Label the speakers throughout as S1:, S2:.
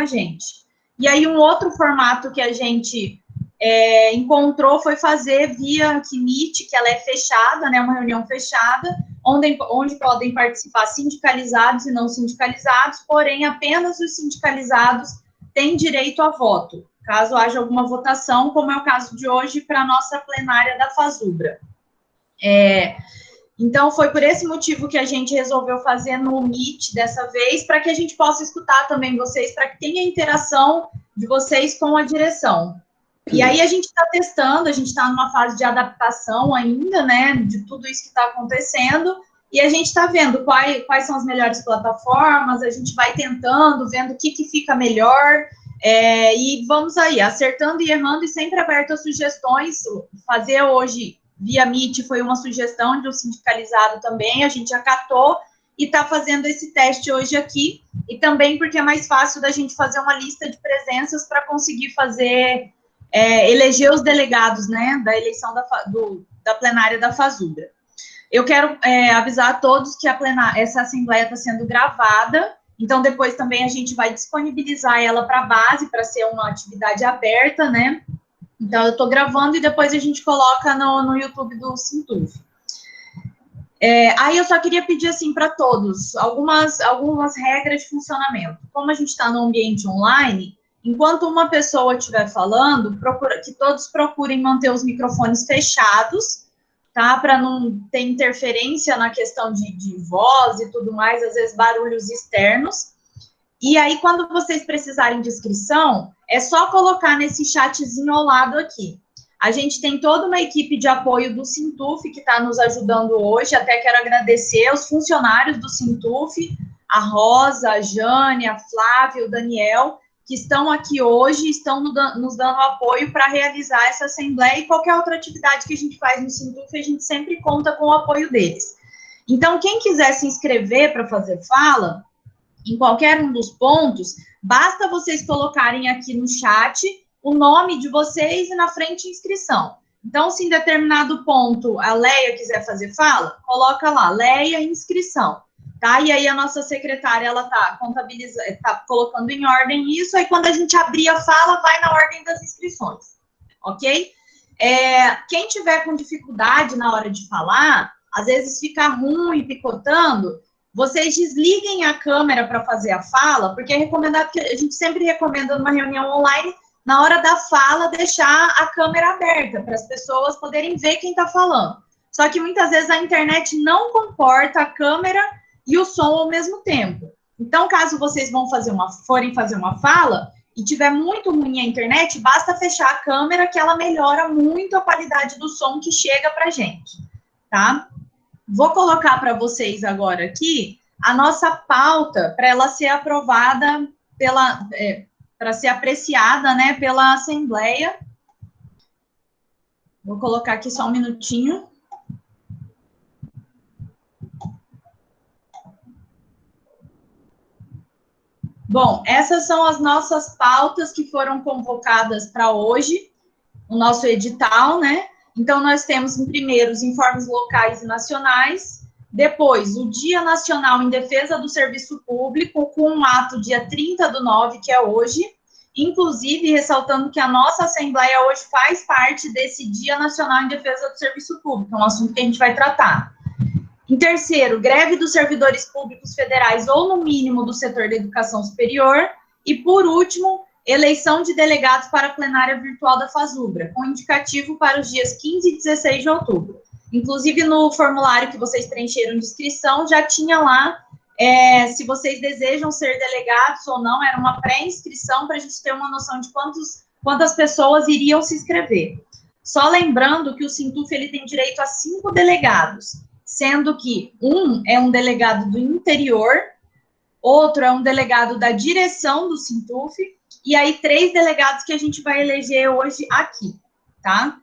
S1: a gente. E aí, um outro formato que a gente encontrou foi fazer via Meet, que ela é fechada, né, uma reunião fechada, onde podem participar sindicalizados e não sindicalizados, porém, apenas os sindicalizados têm direito a voto, caso haja alguma votação, como é o caso de hoje para a nossa plenária da FASUBRA. Então, foi por esse motivo que a gente resolveu fazer no Meet dessa vez, para que a gente possa escutar também vocês, para que tenha interação de vocês com a direção. E aí a gente está testando, a gente está numa fase de adaptação ainda, né, de tudo isso que está acontecendo, e a gente está vendo quais são as melhores plataformas, a gente vai tentando, vendo o que fica melhor, e vamos aí, acertando e errando, e sempre aberto a sugestões. Fazer hoje via Meet foi uma sugestão de um sindicalizado também, a gente acatou, e está fazendo esse teste hoje aqui, e também porque é mais fácil da gente fazer uma lista de presenças para conseguir fazer... eleger os delegados, né, da eleição da plenária da FASUBRA. Eu quero avisar a todos que essa assembleia está sendo gravada, então depois também a gente vai disponibilizar ela para a base, para ser uma atividade aberta, né, então eu estou gravando e depois a gente coloca no YouTube do Sintuf. Aí eu só queria pedir, assim, para todos, algumas regras de funcionamento. Como a gente está no ambiente online, enquanto uma pessoa estiver falando, que todos procurem manter os microfones fechados, tá? Para não ter interferência na questão de voz e tudo mais, às vezes barulhos externos. E aí, quando vocês precisarem de inscrição, é só colocar nesse chatzinho ao lado aqui. A gente tem toda uma equipe de apoio do Sintuf que está nos ajudando hoje. Até quero agradecer aos funcionários do Sintuf, a Rosa, a Jane, a Flávia, o Daniel, que estão aqui hoje, estão nos dando apoio para realizar essa assembleia e qualquer outra atividade que a gente faz no Sintuf, a gente sempre conta com o apoio deles. Então, quem quiser se inscrever para fazer fala, em qualquer um dos pontos, basta vocês colocarem aqui no chat o nome de vocês e na frente inscrição. Então, se em determinado ponto a Leia quiser fazer fala, coloca lá, Leia inscrição. Tá? E aí a nossa secretária, ela tá contabilizando, tá colocando em ordem isso, aí quando a gente abrir a fala, vai na ordem das inscrições, ok? Quem tiver com dificuldade na hora de falar, às vezes fica ruim, picotando, vocês desliguem a câmera para fazer a fala, porque é recomendado, que a gente sempre recomenda numa reunião online, na hora da fala, deixar a câmera aberta, para as pessoas poderem ver quem está falando. Só que muitas vezes a internet não comporta a câmera e o som ao mesmo tempo. Então, caso vocês forem fazer uma fala e tiver muito ruim a internet, basta fechar a câmera que ela melhora muito a qualidade do som que chega para a gente, tá? Vou colocar para vocês agora aqui a nossa pauta para ela ser aprovada para ser apreciada, né, pela Assembleia. Vou colocar aqui só um minutinho. Bom, essas são as nossas pautas que foram convocadas para hoje, o nosso edital, né? Então, nós temos, em primeiro, os informes locais e nacionais, depois, o Dia Nacional em Defesa do Serviço Público, com um ato dia 30/9, que é hoje, inclusive ressaltando que a nossa Assembleia hoje faz parte desse Dia Nacional em Defesa do Serviço Público, é um assunto que a gente vai tratar. Em terceiro, greve dos servidores públicos federais ou, no mínimo, do setor da educação superior. E, por último, eleição de delegados para a plenária virtual da FASUBRA, com indicativo para os dias 15 e 16 de outubro. Inclusive, no formulário que vocês preencheram de inscrição, já tinha lá, se vocês desejam ser delegados ou não, era uma pré-inscrição para a gente ter uma noção de quantas pessoas iriam se inscrever. Só lembrando que o Sintuf ele tem direito a 5 delegados, sendo que um é um delegado do interior, outro é um delegado da direção do Sintuf, e aí 3 delegados que a gente vai eleger hoje aqui, tá?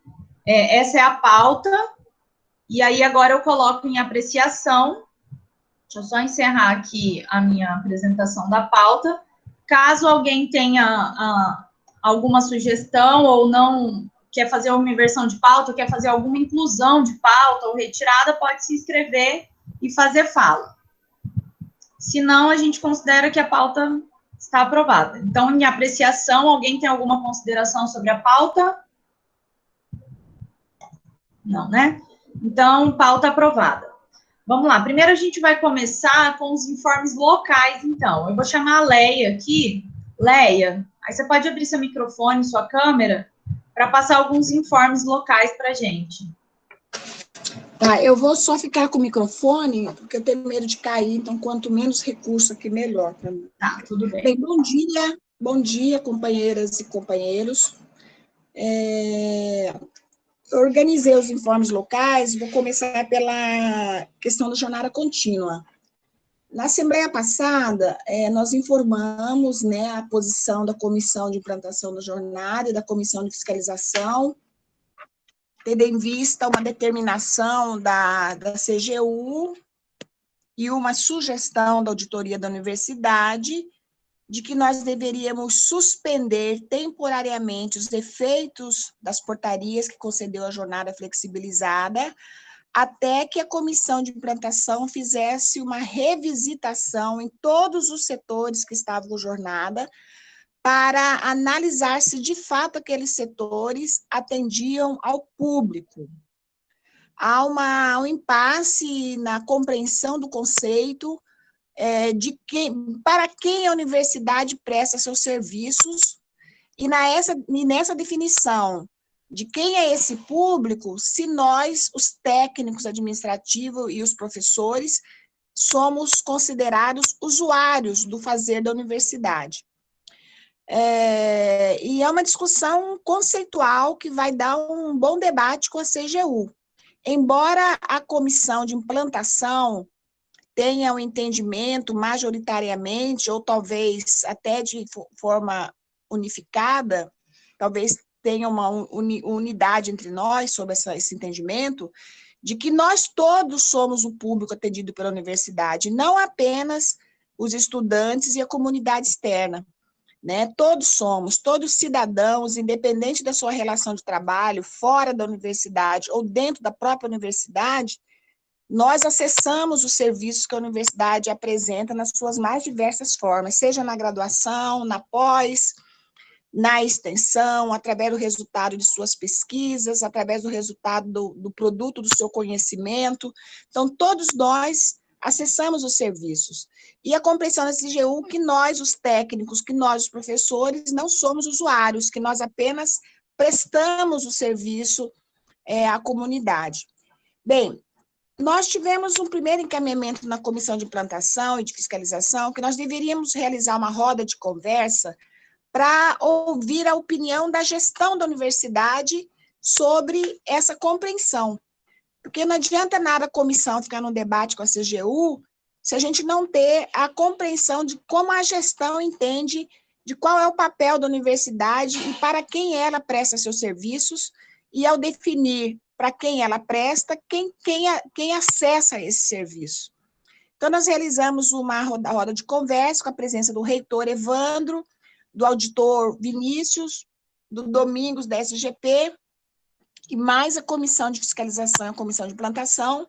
S1: Essa é a pauta, e aí agora eu coloco em apreciação. Deixa eu só encerrar aqui a minha apresentação da pauta. Caso alguém tenha alguma sugestão ou não quer fazer uma inversão de pauta, quer fazer alguma inclusão de pauta ou retirada, pode se inscrever e fazer fala. Se não, a gente considera que a pauta Está aprovada. Então, em apreciação, alguém tem alguma consideração sobre a pauta? Não, né? Então, pauta aprovada. Vamos lá. Primeiro, a gente vai começar com os informes locais, então. Eu vou chamar a Leia aqui. Leia, aí você pode abrir seu microfone, sua câmera, para passar alguns informes locais para a gente.
S2: Tá, eu vou só ficar com o microfone, porque eu tenho medo de cair, então quanto menos recurso aqui, melhor para mim.
S1: Tá, tudo bem.
S2: Bem, bom dia, companheiras e companheiros. Eu organizei os informes locais, vou começar pela questão da jornada contínua. Na Assembleia passada, nós informamos, né, a posição da Comissão de Implantação da Jornada e da Comissão de Fiscalização, tendo em vista uma determinação da CGU e uma sugestão da auditoria da universidade de que nós deveríamos suspender temporariamente os efeitos das portarias que concedeu a jornada flexibilizada, até que a comissão de implantação fizesse uma revisitação em todos os setores que estavam com jornada, para analisar se, de fato, aqueles setores atendiam ao público. Há um impasse na compreensão do conceito para quem a universidade presta seus serviços, e nessa definição de quem é esse público, se nós, os técnicos administrativos e os professores, somos considerados usuários do fazer da universidade. E é uma discussão conceitual que vai dar um bom debate com a CGU. Embora a comissão de implantação tenha um entendimento majoritariamente, ou talvez até de forma unificada, talvez tenha uma unidade entre nós sobre esse entendimento, de que nós todos somos o público atendido pela universidade, não apenas os estudantes e a comunidade externa. Né? Todos somos, todos cidadãos, independente da sua relação de trabalho, fora da universidade ou dentro da própria universidade, nós acessamos os serviços que a universidade apresenta nas suas mais diversas formas, seja na graduação, na pós, na extensão, através do resultado de suas pesquisas, através do resultado do produto do seu conhecimento. Então, todos nós acessamos os serviços. E a compreensão da CGU que nós, os técnicos, que nós, os professores, não somos usuários, que nós apenas prestamos o serviço à comunidade. Bem, nós tivemos um primeiro encaminhamento na Comissão de Implantação e de Fiscalização, que nós deveríamos realizar uma roda de conversa para ouvir a opinião da gestão da universidade sobre essa compreensão. Porque não adianta nada a comissão ficar num debate com a CGU se a gente não ter a compreensão de como a gestão entende de qual é o papel da universidade e para quem ela presta seus serviços, e ao definir para quem ela presta, quem acessa esse serviço. Então, nós realizamos uma roda de conversa com a presença do reitor Evandro, do auditor Vinícius, do Domingos, da SGP, e mais a comissão de fiscalização e a comissão de implantação.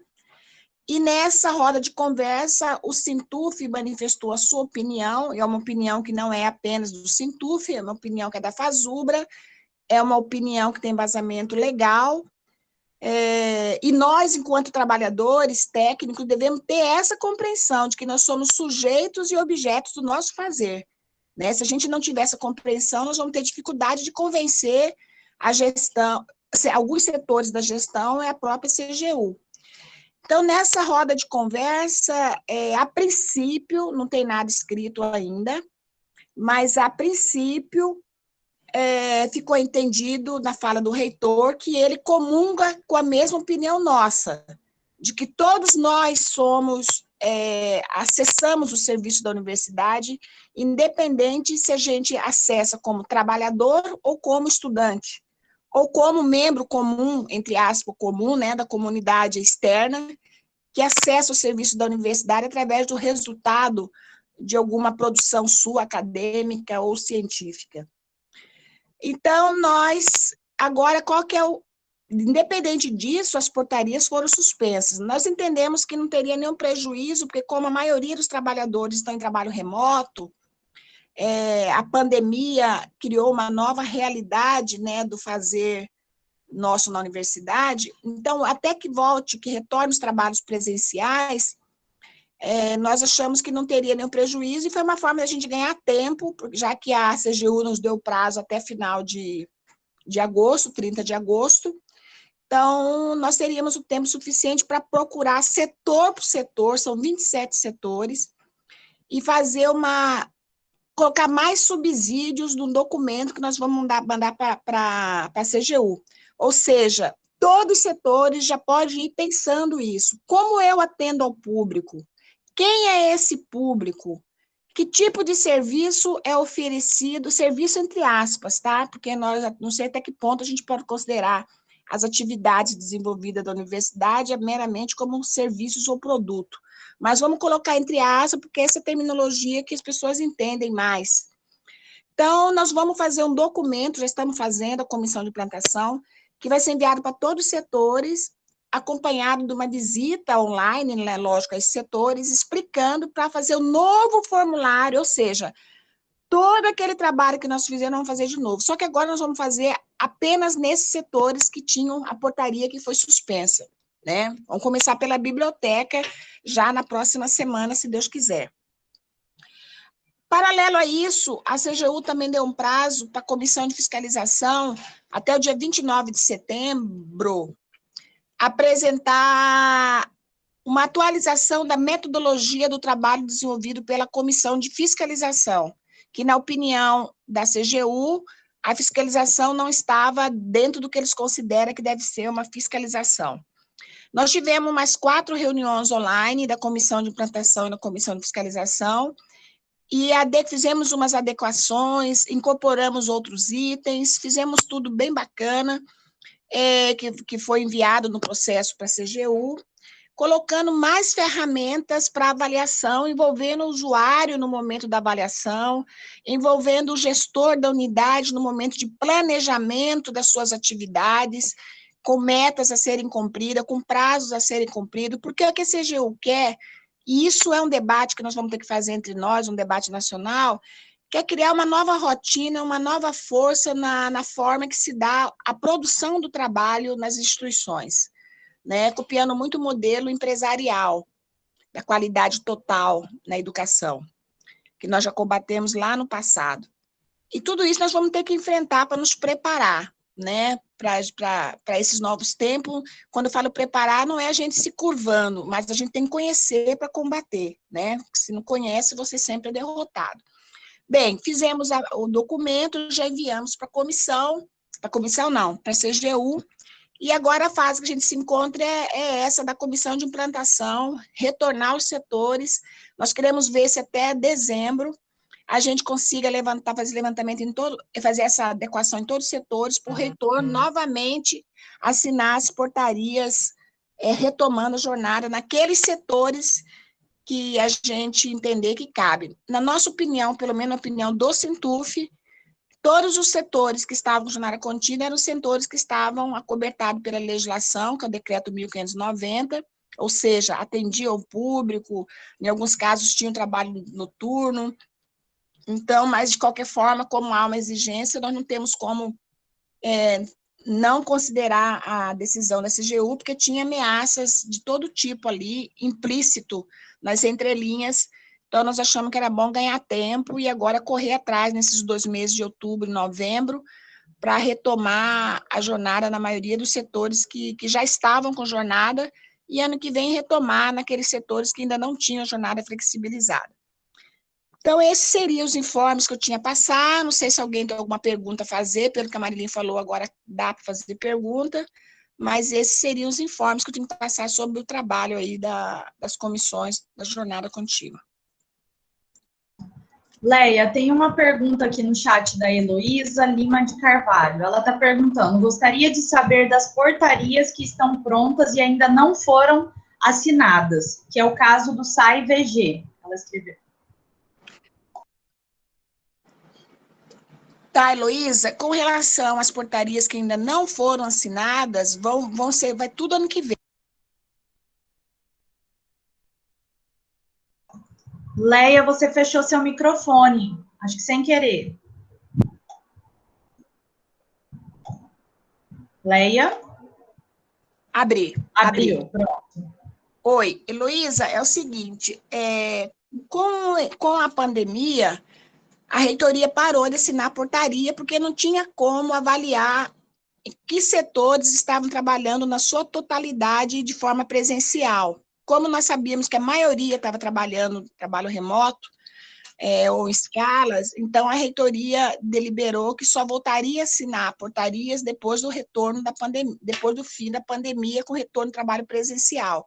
S2: E nessa roda de conversa, o Sintuf manifestou a sua opinião, e é uma opinião que não é apenas do Sintuf, é uma opinião que é da FASUBRA, é uma opinião que tem embasamento legal, e nós, enquanto trabalhadores técnicos, devemos ter essa compreensão de que nós somos sujeitos e objetos do nosso fazer. Né? Se a gente não tiver essa compreensão, nós vamos ter dificuldade de convencer a gestão, alguns setores da gestão é a própria CGU. Então, nessa roda de conversa, a princípio, não tem nada escrito ainda, mas a princípio ficou entendido na fala do reitor que ele comunga com a mesma opinião nossa, de que todos nós acessamos o serviço da universidade, independente se a gente acessa como trabalhador ou como estudante, ou como membro comum, entre aspas, comum, né, da comunidade externa, que acessa o serviço da universidade através do resultado de alguma produção sua, acadêmica ou científica. Então, agora, qual que é independente disso, as portarias foram suspensas. Nós entendemos que não teria nenhum prejuízo, porque como a maioria dos trabalhadores estão em trabalho remoto, A pandemia criou uma nova realidade, né, do fazer nosso na universidade. Então, até que volte, que retorne os trabalhos presenciais, nós achamos que não teria nenhum prejuízo, e foi uma forma da gente ganhar tempo, já que a CGU nos deu prazo até final de agosto, 30 de agosto. Então, nós teríamos o tempo suficiente para procurar setor por setor, são 27 setores, e colocar mais subsídios no documento que nós vamos mandar para a CGU. Ou seja, todos os setores já podem ir pensando isso. Como eu atendo ao público? Quem é esse público? Que tipo de serviço é oferecido? Serviço entre aspas, tá? Porque nós não sei até que ponto a gente pode considerar as atividades desenvolvidas da universidade meramente como serviços ou produto. Mas vamos colocar entre aspas, porque essa é a terminologia que as pessoas entendem mais. Então, nós vamos fazer um documento, já estamos fazendo a comissão de implantação, que vai ser enviado para todos os setores, acompanhado de uma visita online, né, lógico, a esses setores, explicando para fazer um novo formulário, ou seja, todo aquele trabalho que nós fizemos, vamos fazer de novo. Só que agora nós vamos fazer apenas nesses setores que tinham a portaria que foi suspensa, né? Vamos começar pela biblioteca já na próxima semana, se Deus quiser. Paralelo a isso, a CGU também deu um prazo para a comissão de fiscalização, até o dia 29 de setembro, apresentar uma atualização da metodologia do trabalho desenvolvido pela comissão de fiscalização, que, na opinião da CGU, a fiscalização não estava dentro do que eles consideram que deve ser uma fiscalização. Nós tivemos mais 4 reuniões online da comissão de implantação e da comissão de fiscalização, e fizemos umas adequações, incorporamos outros itens, fizemos tudo bem bacana, que foi enviado no processo para a CGU, colocando mais ferramentas para avaliação, envolvendo o usuário no momento da avaliação, envolvendo o gestor da unidade no momento de planejamento das suas atividades, com metas a serem cumpridas, com prazos a serem cumpridos, porque o que a CGU quer, e isso é um debate que nós vamos ter que fazer entre nós, um debate nacional, quer criar uma nova rotina, uma nova força na forma que se dá a produção do trabalho nas instituições, né? Copiando muito o modelo empresarial, da qualidade total na educação, que nós já combatemos lá no passado. E tudo isso nós vamos ter que enfrentar para nos preparar, né, para esses novos tempos. Quando eu falo preparar, não é a gente se curvando, mas a gente tem que conhecer para combater, né? Se não conhece, você sempre é derrotado. Bem, fizemos o documento, já enviamos para a comissão não, para a CGU, e agora a fase que a gente se encontra é essa da comissão de implantação, retornar aos setores. Nós queremos ver se até dezembro a gente consiga fazer levantamento fazer essa adequação em todos os setores, para o reitor novamente assinar as portarias, retomando a jornada naqueles setores que a gente entender que cabe. Na nossa opinião, pelo menos na opinião do Sintuf, todos os setores que estavam com jornada contínua eram os setores que estavam acobertados pela legislação, que é o decreto 1590, ou seja, atendiam o público, em alguns casos tinham trabalho noturno. Então, mas de qualquer forma, como há uma exigência, nós não temos como não considerar a decisão da CGU, porque tinha ameaças de todo tipo ali, implícito nas entrelinhas. Então, nós achamos que era bom ganhar tempo e agora correr atrás nesses 2 meses de outubro e novembro para retomar a jornada na maioria dos setores que já estavam com jornada e ano que vem retomar naqueles setores que ainda não tinham jornada flexibilizada. Então, esses seriam os informes que eu tinha a passar. Não sei se alguém tem alguma pergunta a fazer, pelo que a Marilyn falou, agora dá para fazer pergunta, mas esses seriam os informes que eu tenho que passar sobre o trabalho aí das comissões da jornada contínua.
S1: Leia, tem uma pergunta aqui no chat da Heloísa Lima de Carvalho. Ela está perguntando: gostaria de saber das portarias que estão prontas e ainda não foram assinadas, que é o caso do SAI-VG. Ela escreveu.
S2: Tá, Heloísa, com relação às portarias que ainda não foram assinadas, vai tudo ano que vem.
S1: Leia, você fechou seu microfone. Acho que sem querer. Leia?
S2: Abriu.
S1: Pronto.
S2: Oi, Heloísa, é o seguinte, com a pandemia, a reitoria parou de assinar portaria porque não tinha como avaliar que setores estavam trabalhando na sua totalidade de forma presencial. Como nós sabíamos que a maioria estava trabalhando trabalho remoto, ou escalas, então a reitoria deliberou que só voltaria a assinar portarias depois do retorno da pandemia, depois do fim da pandemia, com retorno do trabalho presencial.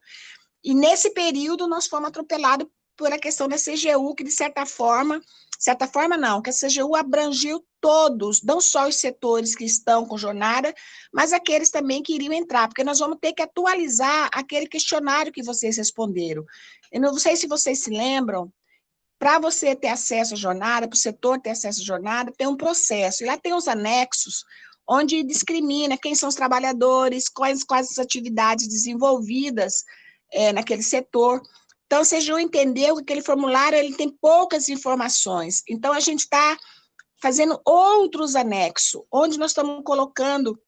S2: E nesse período nós fomos atropelados por a questão da CGU, que de certa forma não, que a CGU abrangiu todos, não só os setores que estão com jornada, mas aqueles também que iriam entrar, porque nós vamos ter que atualizar aquele questionário que vocês responderam. Eu não sei se vocês se lembram, para você ter acesso à jornada, para o setor ter acesso à jornada, tem um processo, e lá tem os anexos, onde discrimina quem são os trabalhadores, quais as atividades desenvolvidas naquele setor. Então, a CGU entendeu que aquele formulário ele tem poucas informações. Então, a gente está fazendo outros anexos, onde nós estamos colocando,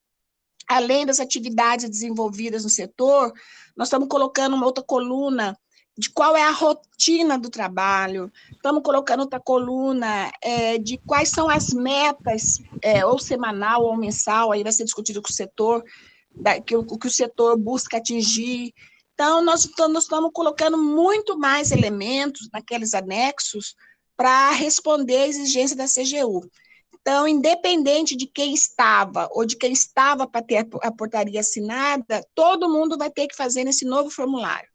S2: além das atividades desenvolvidas no setor, nós estamos colocando uma outra coluna de qual é a rotina do trabalho, estamos colocando outra coluna de quais são as metas, ou semanal ou mensal, aí vai ser discutido com o setor, que o setor busca atingir. Então, nós estamos colocando muito mais elementos naqueles anexos para responder à exigência da CGU. Então, independente de quem estava ou de quem estava para ter a portaria assinada, todo mundo vai ter que fazer nesse novo formulário.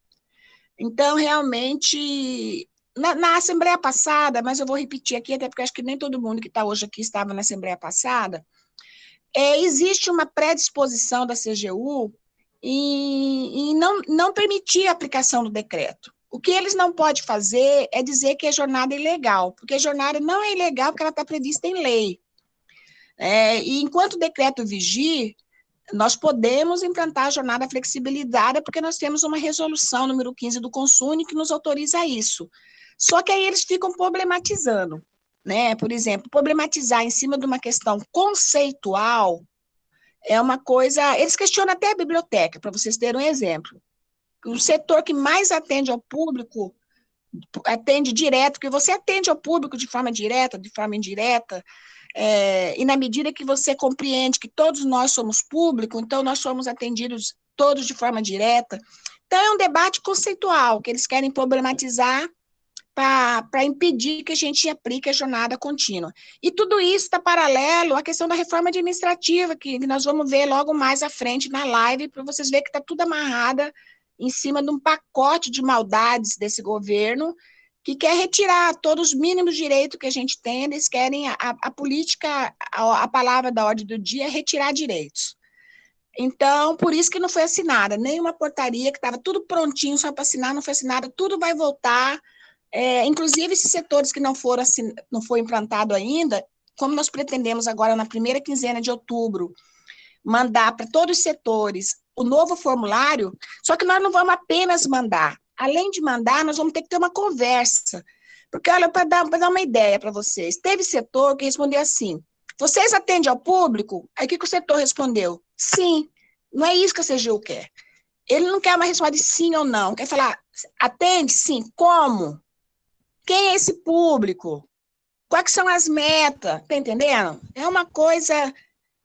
S2: Então, realmente, na Assembleia passada, mas eu vou repetir aqui, até porque acho que nem todo mundo que está hoje aqui estava na Assembleia passada, existe uma predisposição da CGU em não permitir a aplicação do decreto. O que eles não podem fazer é dizer que a jornada é ilegal, porque a jornada não é ilegal porque ela está prevista em lei. E enquanto o decreto vigir, nós podemos implantar a jornada flexibilizada, porque nós temos uma resolução número 15 do Consune que nos autoriza isso. Só que aí eles ficam problematizando, né? Por exemplo, problematizar em cima de uma questão conceitual é uma coisa... Eles questionam até a biblioteca, para vocês terem um exemplo. O setor que mais atende ao público, atende direto, porque você atende ao público de forma direta, de forma indireta, e na medida que você compreende que todos nós somos público, então nós somos atendidos todos de forma direta. Então, é um debate conceitual, que eles querem problematizar para impedir que a gente aplique a jornada contínua. E tudo isso está paralelo à questão da reforma administrativa, que nós vamos ver logo mais à frente na live, para vocês verem que está tudo amarrado em cima de um pacote de maldades desse governo, que quer retirar todos os mínimos direitos que a gente tem. Eles querem a política, a palavra da ordem do dia é retirar direitos. Então, por isso que não foi assinada nenhuma portaria, que estava tudo prontinho só para assinar, não foi assinada, tudo vai voltar. Inclusive, esses setores que não foi implantado ainda, como nós pretendemos agora, na primeira quinzena de outubro, mandar para todos os setores o novo formulário, só que nós não vamos apenas mandar. Além de mandar, nós vamos ter que ter uma conversa. Porque, olha, para dar uma ideia para vocês, teve setor que respondeu assim: vocês atendem ao público? Aí o que o setor respondeu? Sim. Não é isso que a CGU quer. Ele não quer uma resposta de sim ou não. Quer falar, atende? Sim. Como? Quem é esse público? Quais são as metas? Tá entendendo? É uma coisa...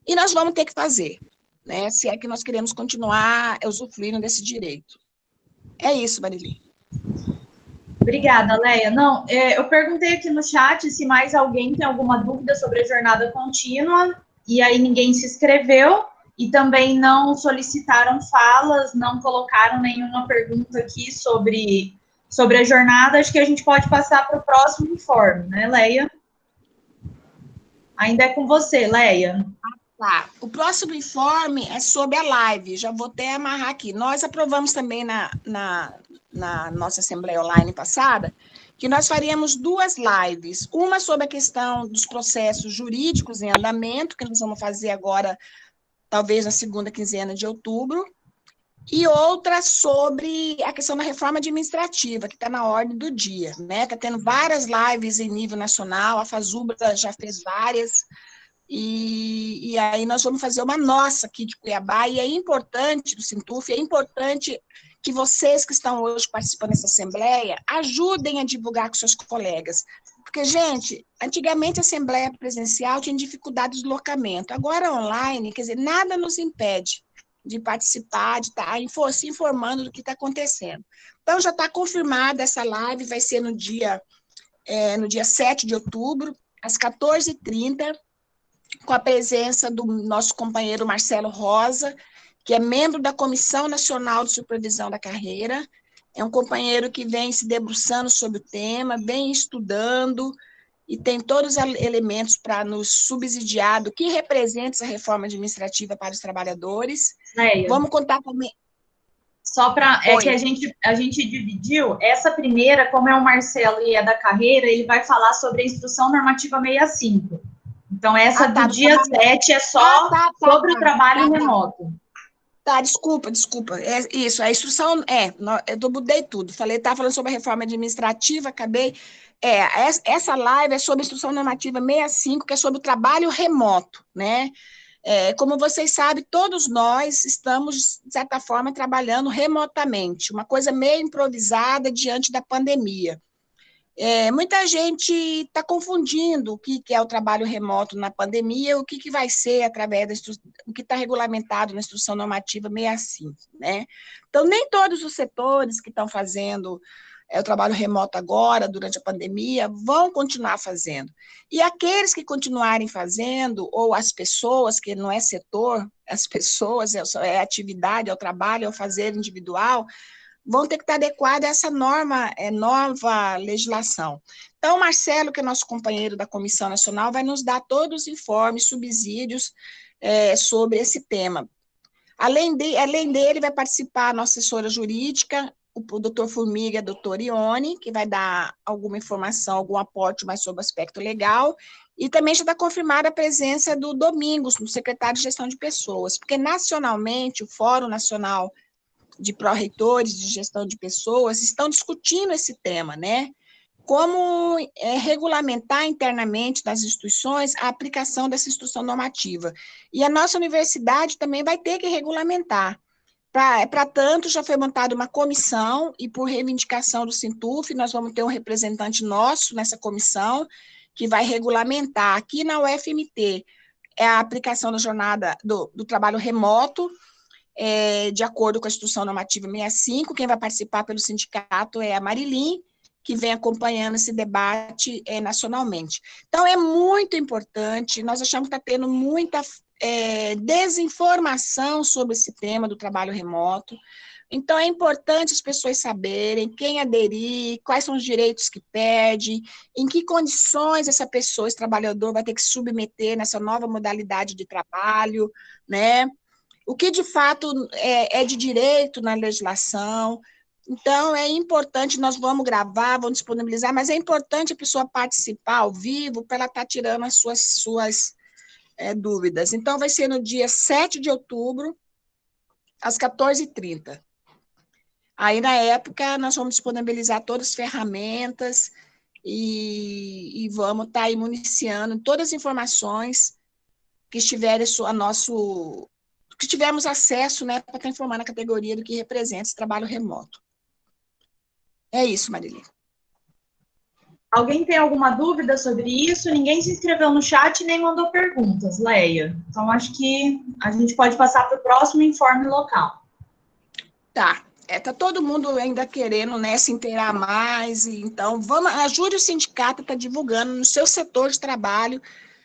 S2: E nós vamos ter que fazer, né? Se é que nós queremos continuar usufruindo desse direito. É isso, Marili.
S1: Obrigada, Leia. Não, eu perguntei aqui no chat se mais alguém tem alguma dúvida sobre a jornada contínua, e aí ninguém se inscreveu, e também não solicitaram falas, não colocaram nenhuma pergunta aqui sobre a jornada. Acho que a gente pode passar para o próximo informe, né, Leia? Ainda é com você, Leia.
S2: Tá. O próximo informe é sobre a live, já vou até amarrar aqui. Nós aprovamos também na nossa Assembleia Online passada, que nós faríamos 2 lives, uma sobre a questão dos processos jurídicos em andamento, que nós vamos fazer agora, talvez na segunda quinzena de outubro, e outra sobre a questão da reforma administrativa, que está na ordem do dia, né? Está tendo várias lives em nível nacional, a Fazubra já fez várias, e aí nós vamos fazer uma nossa aqui de Cuiabá, e é importante, do Sintuf, é importante que vocês que estão hoje participando dessa assembleia ajudem a divulgar com seus colegas. Porque, gente, antigamente a assembleia presencial tinha dificuldade de deslocamento, agora online, quer dizer, nada nos impede de participar, de estar se informando do que está acontecendo. Então, já está confirmada essa live, vai ser no dia 7 de outubro, às 14h30, com a presença do nosso companheiro Marcelo Rosa, que é membro da Comissão Nacional de Supervisão da Carreira, é um companheiro que vem se debruçando sobre o tema, vem estudando, e tem todos os elementos para nos subsidiar do que representa essa reforma administrativa para os trabalhadores. Vamos contar também.
S1: Só para. É que a gente dividiu essa primeira, como é o Marcelo e é da carreira, ele vai falar sobre a Instrução Normativa 65. Então, essa do dia 7 é só sobre o trabalho remoto.
S2: Desculpa. É isso, a instrução. Eu mudei tudo. Estava falando sobre a reforma administrativa, acabei. Essa live é sobre a Instrução Normativa 65, que é sobre o trabalho remoto, né? Como vocês sabem, todos nós estamos, de certa forma, trabalhando remotamente, uma coisa meio improvisada diante da pandemia. Muita gente está confundindo o que é o trabalho remoto na pandemia, o que vai ser através do que está regulamentado na Instrução Normativa 65, né? Então, nem todos os setores que estão fazendo o trabalho remoto agora, durante a pandemia, vão continuar fazendo. E aqueles que continuarem fazendo, ou as pessoas, que não é setor, as pessoas, é atividade, é o trabalho, é o fazer individual, vão ter que estar adequados a essa nova legislação. Então, o Marcelo, que é nosso companheiro da Comissão Nacional, vai nos dar todos os informes, subsídios sobre esse tema. Além dele, vai participar a nossa assessora jurídica, o doutor Formiga e a doutora Ione, que vai dar alguma informação, algum aporte mais sobre o aspecto legal, e também já está confirmada a presença do Domingos, no secretário de Gestão de Pessoas, porque nacionalmente, o Fórum Nacional de Pró-Reitores de Gestão de Pessoas estão discutindo esse tema, né? Como regulamentar internamente nas instituições a aplicação dessa instrução normativa. E a nossa universidade também vai ter que regulamentar. Para tanto, já foi montada uma comissão, e por reivindicação do Sintuf, nós vamos ter um representante nosso nessa comissão, que vai regulamentar aqui na UFMT a aplicação da jornada do trabalho remoto, de acordo com a Instrução Normativa 65. Quem vai participar pelo sindicato é a Marilim, que vem acompanhando esse debate nacionalmente. Então, é muito importante, nós achamos que está tendo muita desinformação sobre esse tema do trabalho remoto. Então, é importante as pessoas saberem quem aderir, quais são os direitos que perde, em que condições essa pessoa, esse trabalhador, vai ter que se submeter nessa nova modalidade de trabalho, né? O que, de fato, é de direito na legislação. Então, é importante, nós vamos gravar, vamos disponibilizar, mas é importante a pessoa participar ao vivo para ela estar tirando as suas dúvidas. Então, vai ser no dia 7 de outubro, às 14h30. Aí, na época, nós vamos disponibilizar todas as ferramentas e vamos estar aí municiando todas as informações que estiverem que tivermos acesso, né, para estar informando a categoria do que representa esse trabalho remoto. É isso, Marília.
S1: Alguém tem alguma dúvida sobre isso? Ninguém se inscreveu no chat nem mandou perguntas, Leia. Então, acho que a gente pode passar para o próximo informe local.
S2: Tá. Tá todo mundo ainda querendo, né, se inteirar mais, então ajude o sindicato a estar divulgando no seu setor de trabalho,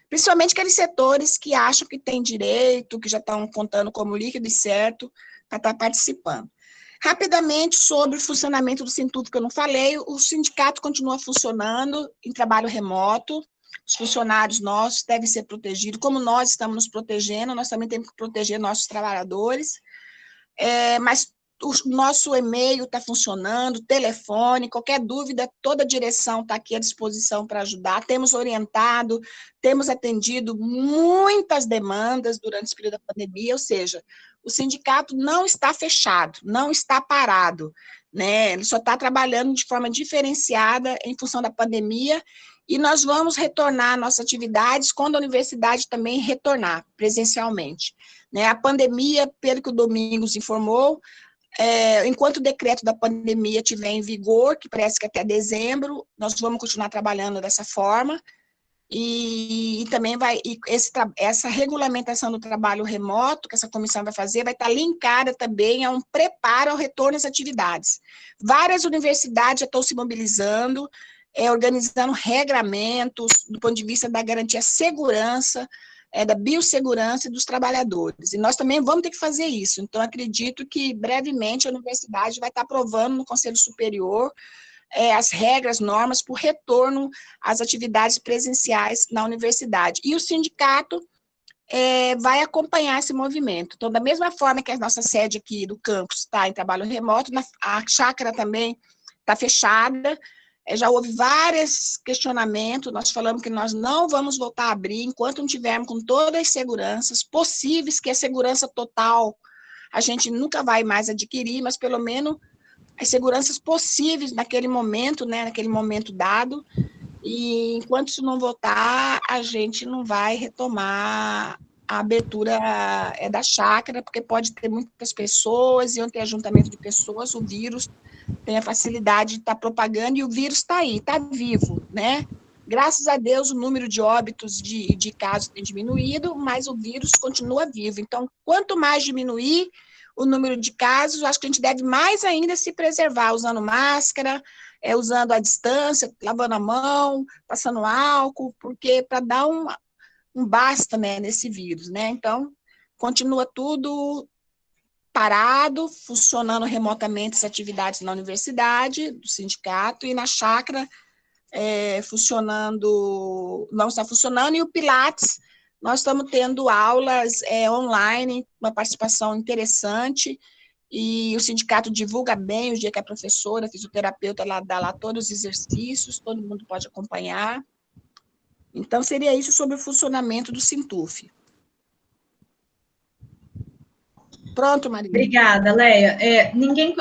S2: principalmente aqueles setores que acham que tem direito, que já estão contando como líquido e certo, para estar participando. Rapidamente, sobre o funcionamento do Sintuf, que eu não falei, o sindicato continua funcionando em trabalho remoto, os funcionários nossos devem ser protegidos, como nós estamos nos protegendo, nós também temos que proteger nossos trabalhadores, mas O nosso e-mail está funcionando, telefone, qualquer dúvida, toda a direção está aqui à disposição para ajudar. Temos orientado, temos atendido muitas demandas durante esse período da pandemia, ou seja, o sindicato não está fechado, não está parado, né? Ele só está trabalhando de forma diferenciada em função da pandemia, e nós vamos retornar nossas atividades quando a universidade também retornar presencialmente, né? A pandemia, pelo que o Domingos informou, enquanto o decreto da pandemia estiver em vigor, que parece que até dezembro, nós vamos continuar trabalhando dessa forma, e também essa regulamentação do trabalho remoto, que essa comissão vai fazer, vai estar linkada também a um preparo ao retorno às atividades. Várias universidades já estão se mobilizando, organizando regramentos, do ponto de vista da garantia segurança, da biossegurança dos trabalhadores. E nós também vamos ter que fazer isso. Então, acredito que, brevemente, a universidade vai estar aprovando no Conselho Superior as regras, normas para o retorno às atividades presenciais na universidade. E o sindicato vai acompanhar esse movimento. Então, da mesma forma que a nossa sede aqui do campus está em trabalho remoto, a chácara também está fechada. Já houve vários questionamentos, nós falamos que nós não vamos voltar a abrir enquanto não tivermos com todas as seguranças possíveis, que a segurança total a gente nunca vai mais adquirir, mas pelo menos as seguranças possíveis naquele momento, né, naquele momento dado, e enquanto isso não voltar, a gente não vai retomar a abertura da chácara, porque pode ter muitas pessoas, e onde tem ajuntamento de pessoas, o vírus tem a facilidade de estar propagando, e o vírus está aí, está vivo, né? Graças a Deus, o número de óbitos de casos tem diminuído, mas o vírus continua vivo. Então, quanto mais diminuir o número de casos, acho que a gente deve mais ainda se preservar, usando máscara, usando a distância, lavando a mão, passando álcool, porque para dar um basta, né, nesse vírus, né? Então, continua tudo parado, funcionando remotamente as atividades na universidade, do sindicato, e na chácara funcionando, não está funcionando, e o Pilates, nós estamos tendo aulas online, uma participação interessante, e o sindicato divulga bem o dia que a professora, a fisioterapeuta, ela dá lá todos os exercícios, todo mundo pode acompanhar. Então, seria isso sobre o funcionamento do Sintuf. Pronto, Maria.
S1: Obrigada, Leia.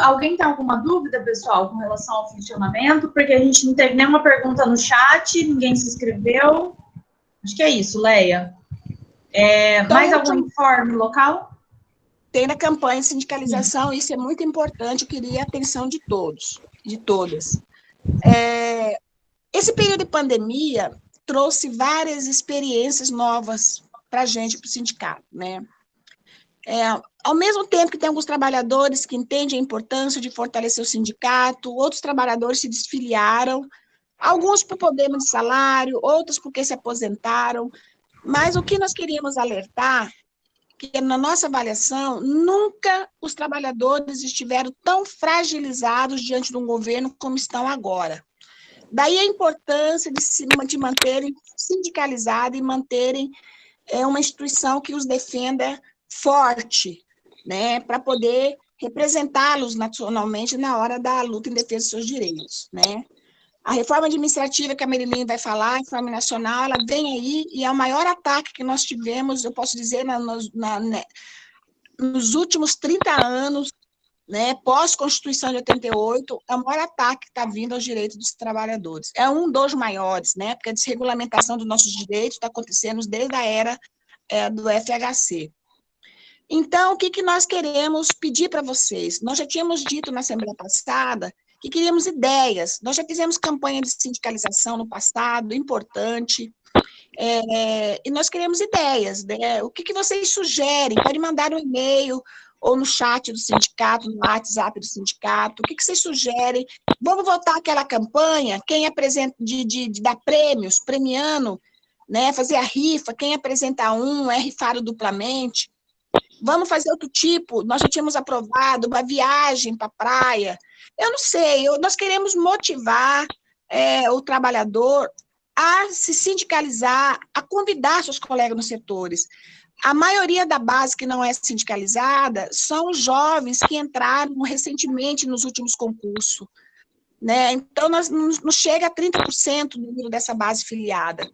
S1: Alguém tem alguma dúvida, pessoal, com relação ao funcionamento? Porque a gente não teve nenhuma pergunta no chat, ninguém se inscreveu. Acho que é isso, Leia. Então, mais algum informe local?
S2: Tem na campanha de sindicalização, isso é muito importante, eu queria a atenção de todos, de todas. Esse período de pandemia trouxe várias experiências novas para a gente, para o sindicato, né? Ao mesmo tempo que tem alguns trabalhadores que entendem a importância de fortalecer o sindicato, outros trabalhadores se desfiliaram, alguns por problema de salário, outros porque se aposentaram, mas o que nós queríamos alertar, que na nossa avaliação, nunca os trabalhadores estiveram tão fragilizados diante de um governo como estão agora. Daí a importância de manterem sindicalizados e manterem uma instituição que os defenda forte, né, para poder representá-los nacionalmente na hora da luta em defesa dos seus direitos, né. A reforma administrativa que a Merilene vai falar, a reforma nacional, ela vem aí, e é o maior ataque que nós tivemos, eu posso dizer, nos últimos 30 anos, né, pós-Constituição de 88, é o maior ataque que está vindo aos direitos dos trabalhadores. É um dos maiores, né, porque a desregulamentação dos nossos direitos está acontecendo desde a era do FHC. Então, o que nós queremos pedir para vocês? Nós já tínhamos dito na Assembleia passada que queríamos ideias. Nós já fizemos campanha de sindicalização no passado, importante, e nós queremos ideias, né? O que vocês sugerem? Pode mandar um e-mail ou no chat do sindicato, no WhatsApp do sindicato. O que vocês sugerem? Vamos voltar àquela campanha, quem apresenta, de dar prêmios, premiando, né? Fazer a rifa, quem apresenta é rifado duplamente. Vamos fazer outro tipo, nós já tínhamos aprovado uma viagem para a praia. Eu não sei, nós queremos motivar o trabalhador a se sindicalizar, a convidar seus colegas nos setores. A maioria da base que não é sindicalizada são os jovens que entraram recentemente nos últimos concursos, né? Então, não chega a 30% do número dessa base filiada.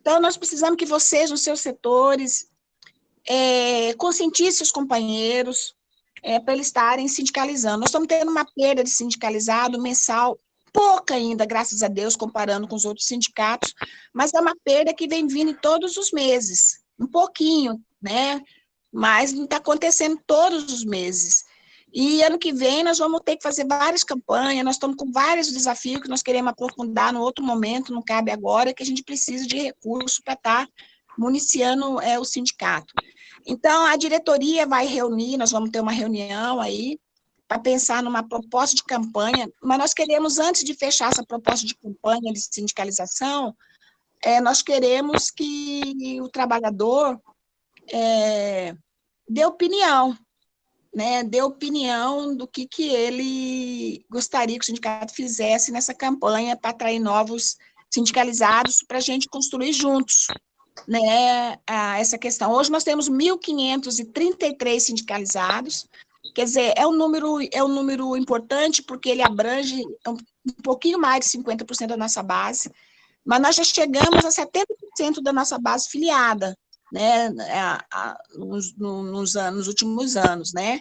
S2: Então, nós precisamos que vocês, nos seus setores, conscientizem seus companheiros para eles estarem sindicalizando. Nós estamos tendo uma perda de sindicalizado mensal, pouca ainda, graças a Deus, comparando com os outros sindicatos, mas é uma perda que vem vindo todos os meses, um pouquinho, né? Mas não está acontecendo todos os meses. E ano que vem nós vamos ter que fazer várias campanhas, nós estamos com vários desafios que nós queremos aprofundar no outro momento, não cabe agora, que a gente precisa de recursos para estar municiando o sindicato. Então, a diretoria vai reunir, nós vamos ter uma reunião aí, para pensar numa proposta de campanha, mas nós queremos, antes de fechar essa proposta de campanha de sindicalização, nós queremos que o trabalhador dê opinião, né, dê opinião do que ele gostaria que o sindicato fizesse nessa campanha para atrair novos sindicalizados para a gente construir juntos, né, essa questão. Hoje nós temos 1.533 sindicalizados, quer dizer, é um número importante porque ele abrange um pouquinho mais de 50% da nossa base, mas nós já chegamos a 70% da nossa base filiada, né, nos últimos anos, né.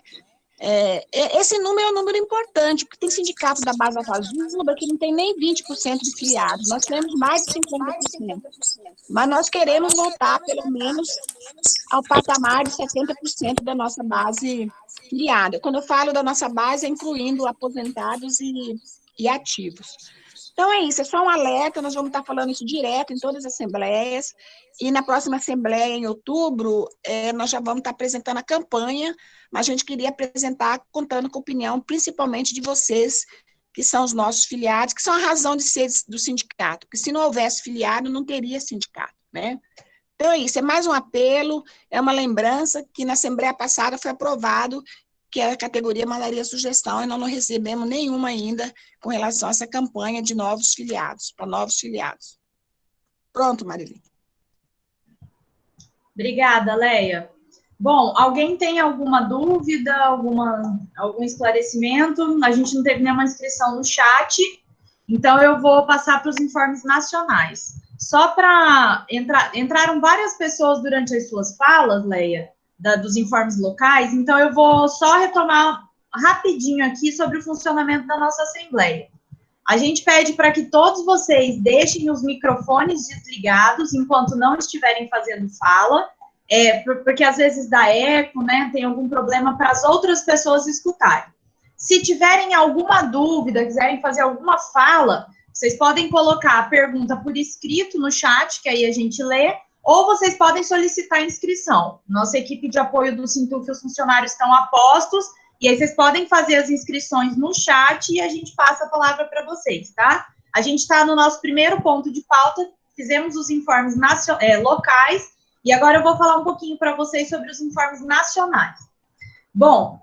S2: Esse número é um número importante, porque tem sindicatos da base ajuda que não tem nem 20% de filiados, nós temos mais de 50%, mas nós queremos voltar, pelo menos, ao patamar de 70% da nossa base filiada. Quando eu falo da nossa base, é incluindo aposentados e ativos. Então, é isso, é só um alerta, nós vamos estar falando isso direto em todas as assembleias, e na próxima assembleia, em outubro, nós já vamos estar apresentando a campanha, mas a gente queria apresentar contando com a opinião, principalmente de vocês, que são os nossos filiados, que são a razão de ser do sindicato, porque se não houvesse filiado, não teria sindicato, né? Então, é isso, é mais um apelo, é uma lembrança que na assembleia passada foi aprovado que a categoria mandaria sugestão, e nós não recebemos nenhuma ainda com relação a essa campanha de novos filiados, para novos filiados. Pronto, Marilene.
S1: Obrigada, Leia. Bom, alguém tem alguma dúvida, algum esclarecimento? A gente não teve nenhuma inscrição no chat, então eu vou passar para os informes nacionais. Só para entraram várias pessoas durante as suas falas, Leia, dos informes locais, então eu vou só retomar rapidinho aqui sobre o funcionamento da nossa Assembleia. A gente pede para que todos vocês deixem os microfones desligados enquanto não estiverem fazendo fala, porque às vezes dá eco, né, tem algum problema para as outras pessoas escutarem. Se tiverem alguma dúvida, quiserem fazer alguma fala, vocês podem colocar a pergunta por escrito no chat, que aí a gente lê, ou vocês podem solicitar inscrição. Nossa equipe de apoio do Sintuf e os funcionários estão a postos, e aí vocês podem fazer as inscrições no chat e a gente passa a palavra para vocês, tá? A gente está no nosso primeiro ponto de pauta, fizemos os informes locais, e agora eu vou falar um pouquinho para vocês sobre os informes nacionais. Bom,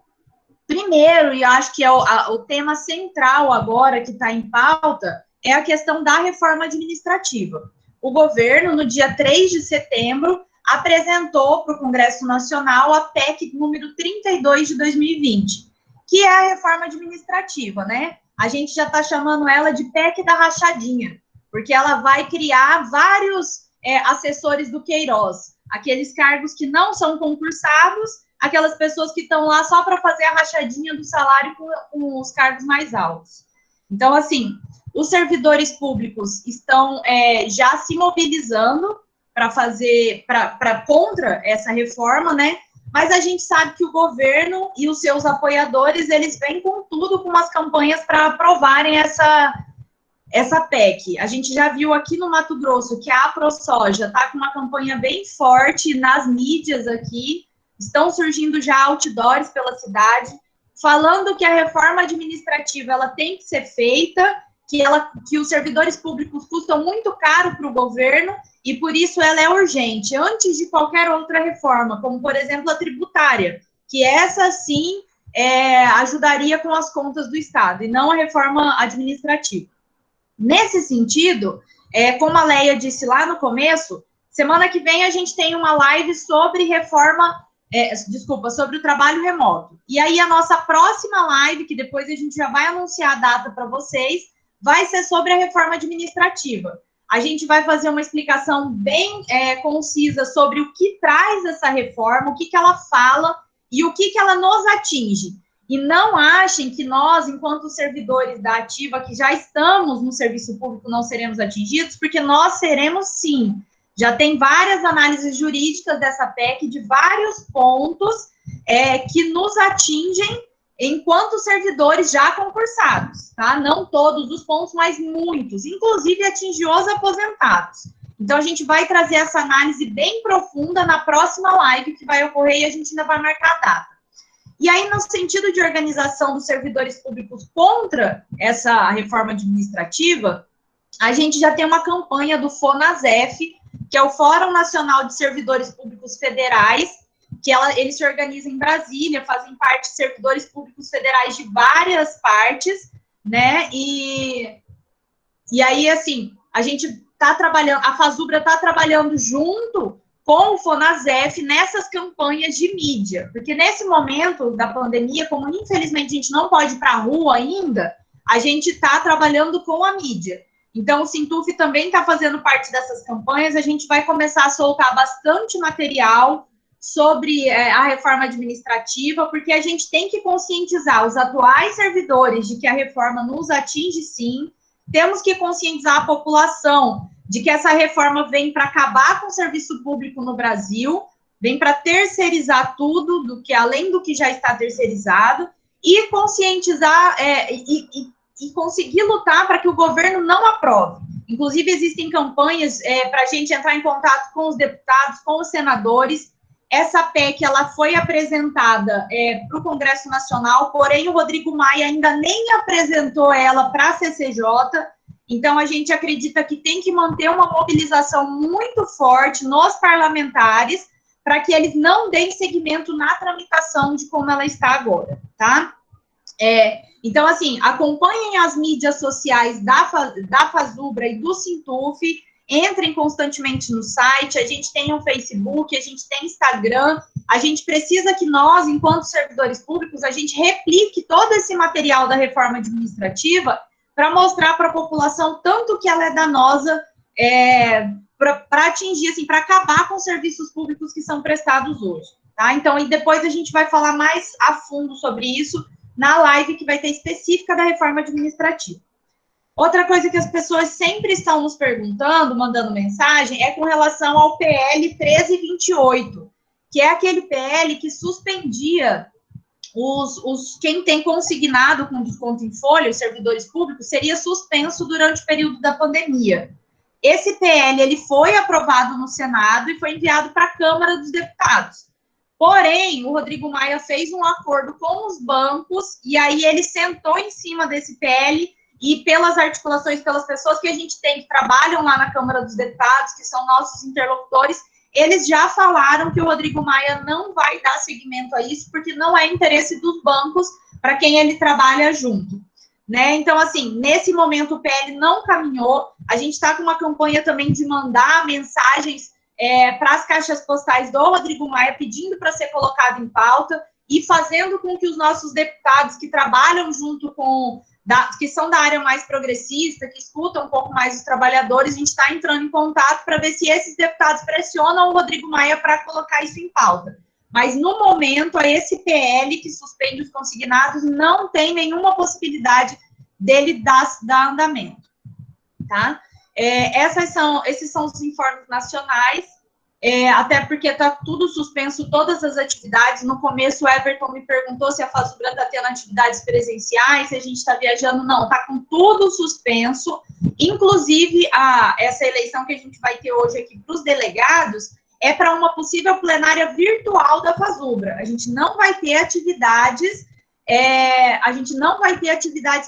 S1: primeiro, e acho que é o tema central agora que está em pauta, é a questão da reforma administrativa. O governo, no dia 3 de setembro, apresentou para o Congresso Nacional a PEC número 32 de 2020, que é a reforma administrativa, né? A gente já está chamando ela de PEC da rachadinha, porque ela vai criar vários assessores do Queiroz, aqueles cargos que não são concursados, aquelas pessoas que estão lá só para fazer a rachadinha do salário com os cargos mais altos. Então, assim, os servidores públicos estão já se mobilizando para contra essa reforma, né? Mas a gente sabe que o governo e os seus apoiadores, eles vêm com tudo, com umas campanhas para aprovarem essa PEC. A gente já viu aqui no Mato Grosso que a AproSoja está com uma campanha bem forte nas mídias aqui, estão surgindo já outdoors pela cidade, falando que a reforma administrativa ela tem que ser feita, que os servidores públicos custam muito caro para o governo e, por isso, ela é urgente, antes de qualquer outra reforma, como, por exemplo, a tributária, que essa, sim, ajudaria com as contas do Estado, e não a reforma administrativa. Nesse sentido, como a Leia disse lá no começo, semana que vem a gente tem uma live sobre sobre o trabalho remoto. E aí a nossa próxima live, que depois a gente já vai anunciar a data para vocês, vai ser sobre a reforma administrativa. A gente vai fazer uma explicação bem concisa sobre o que traz essa reforma, o que ela fala e o que ela nos atinge. E não achem que nós, enquanto servidores da Ativa, que já estamos no serviço público, não seremos atingidos, porque nós seremos sim. Já tem várias análises jurídicas dessa PEC, de vários pontos que nos atingem enquanto servidores já concursados, tá? Não todos os pontos, mas muitos, inclusive atingiu os aposentados. Então, a gente vai trazer essa análise bem profunda na próxima live que vai ocorrer e a gente ainda vai marcar a data. E aí, no sentido de organização dos servidores públicos contra essa reforma administrativa, a gente já tem uma campanha do FONASEF, que é o Fórum Nacional de Servidores Públicos Federais, que eles se organizam em Brasília, fazem parte de servidores públicos federais de várias partes, né? E aí, assim, a gente está trabalhando, a Fazubra está trabalhando junto com o FONASEF nessas campanhas de mídia, porque nesse momento da pandemia, como infelizmente a gente não pode ir para a rua ainda, a gente está trabalhando com a mídia. Então, o Sintuf também está fazendo parte dessas campanhas, a gente vai começar a soltar bastante material sobre a reforma administrativa, porque a gente tem que conscientizar os atuais servidores de que a reforma nos atinge sim, temos que conscientizar a população de que essa reforma vem para acabar com o serviço público no Brasil, vem para terceirizar tudo, do que além do que já está terceirizado, e conscientizar e conseguir lutar para que o governo não aprove. Inclusive, existem campanhas para a gente entrar em contato com os deputados, com os senadores. Essa PEC, ela foi apresentada para o Congresso Nacional, porém o Rodrigo Maia ainda nem apresentou ela para a CCJ, então a gente acredita que tem que manter uma mobilização muito forte nos parlamentares para que eles não deem seguimento na tramitação de como ela está agora, tá? Então, assim, acompanhem as mídias sociais da Fazubra e do Sintuf, entrem constantemente no site, a gente tem um Facebook, a gente tem Instagram, a gente precisa que nós, enquanto servidores públicos, a gente replique todo esse material da reforma administrativa para mostrar para a população tanto que ela é danosa para atingir, assim, para acabar com os serviços públicos que são prestados hoje, tá? Então, e depois a gente vai falar mais a fundo sobre isso na live que vai ter específica da reforma administrativa. Outra coisa que as pessoas sempre estão nos perguntando, mandando mensagem, é com relação ao PL 1328, que é aquele PL que suspendia quem tem consignado com desconto em folha, os servidores públicos, seria suspenso durante o período da pandemia. Esse PL, ele foi aprovado no Senado e foi enviado para a Câmara dos Deputados. Porém, o Rodrigo Maia fez um acordo com os bancos e aí ele sentou em cima desse PL e pelas articulações, pelas pessoas que a gente tem que trabalham lá na Câmara dos Deputados, que são nossos interlocutores, eles já falaram que o Rodrigo Maia não vai dar seguimento a isso, porque não é interesse dos bancos para quem ele trabalha junto, né? Então, assim, nesse momento o PL não caminhou, a gente está com uma campanha também de mandar mensagens para as caixas postais do Rodrigo Maia, pedindo para ser colocado em pauta e fazendo com que os nossos deputados que trabalham junto com que são da área mais progressista, que escutam um pouco mais os trabalhadores, a gente está entrando em contato para ver se esses deputados pressionam o Rodrigo Maia para colocar isso em pauta. Mas, no momento, esse PL que suspende os consignados não tem nenhuma possibilidade dele dar andamento, tá? Esses são os informes nacionais, até porque está tudo suspenso, todas as atividades. No começo, o Everton me perguntou se a Fazubra está tendo atividades presenciais, se a gente está viajando. Não, está com tudo suspenso, inclusive essa eleição que a gente vai ter hoje aqui para os delegados é para uma possível plenária virtual da Fazubra. A gente não vai ter atividades,